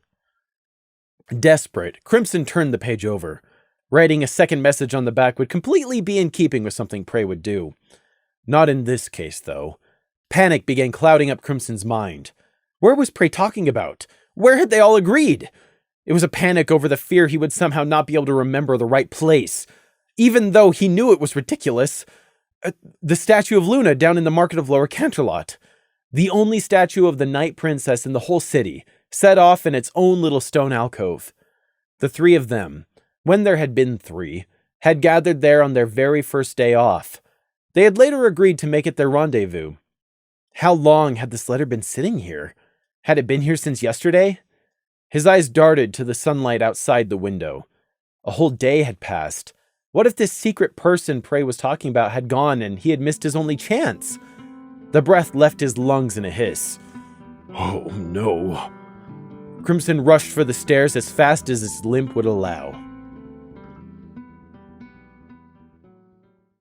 Desperate, Crimson turned the page over. Writing a second message on the back would completely be in keeping with something Prey would do. Not in this case, though. Panic began clouding up Crimson's mind. Where was Prey talking about? Where had they all agreed? It was a panic over the fear he would somehow not be able to remember the right place, even though he knew it was ridiculous. The statue of Luna down in the market of Lower Canterlot. The only statue of the Night Princess in the whole city, set off in its own little stone alcove. The three of them, when there had been three, had gathered there on their very first day off. They had later agreed to make it their rendezvous. How long had this letter been sitting here? Had it been here since yesterday? His eyes darted to the sunlight outside the window. A whole day had passed. What if this secret person Prey was talking about had gone and he had missed his only chance? The breath left his lungs in a hiss. Oh no. Crimson rushed for the stairs as fast as his limp would allow.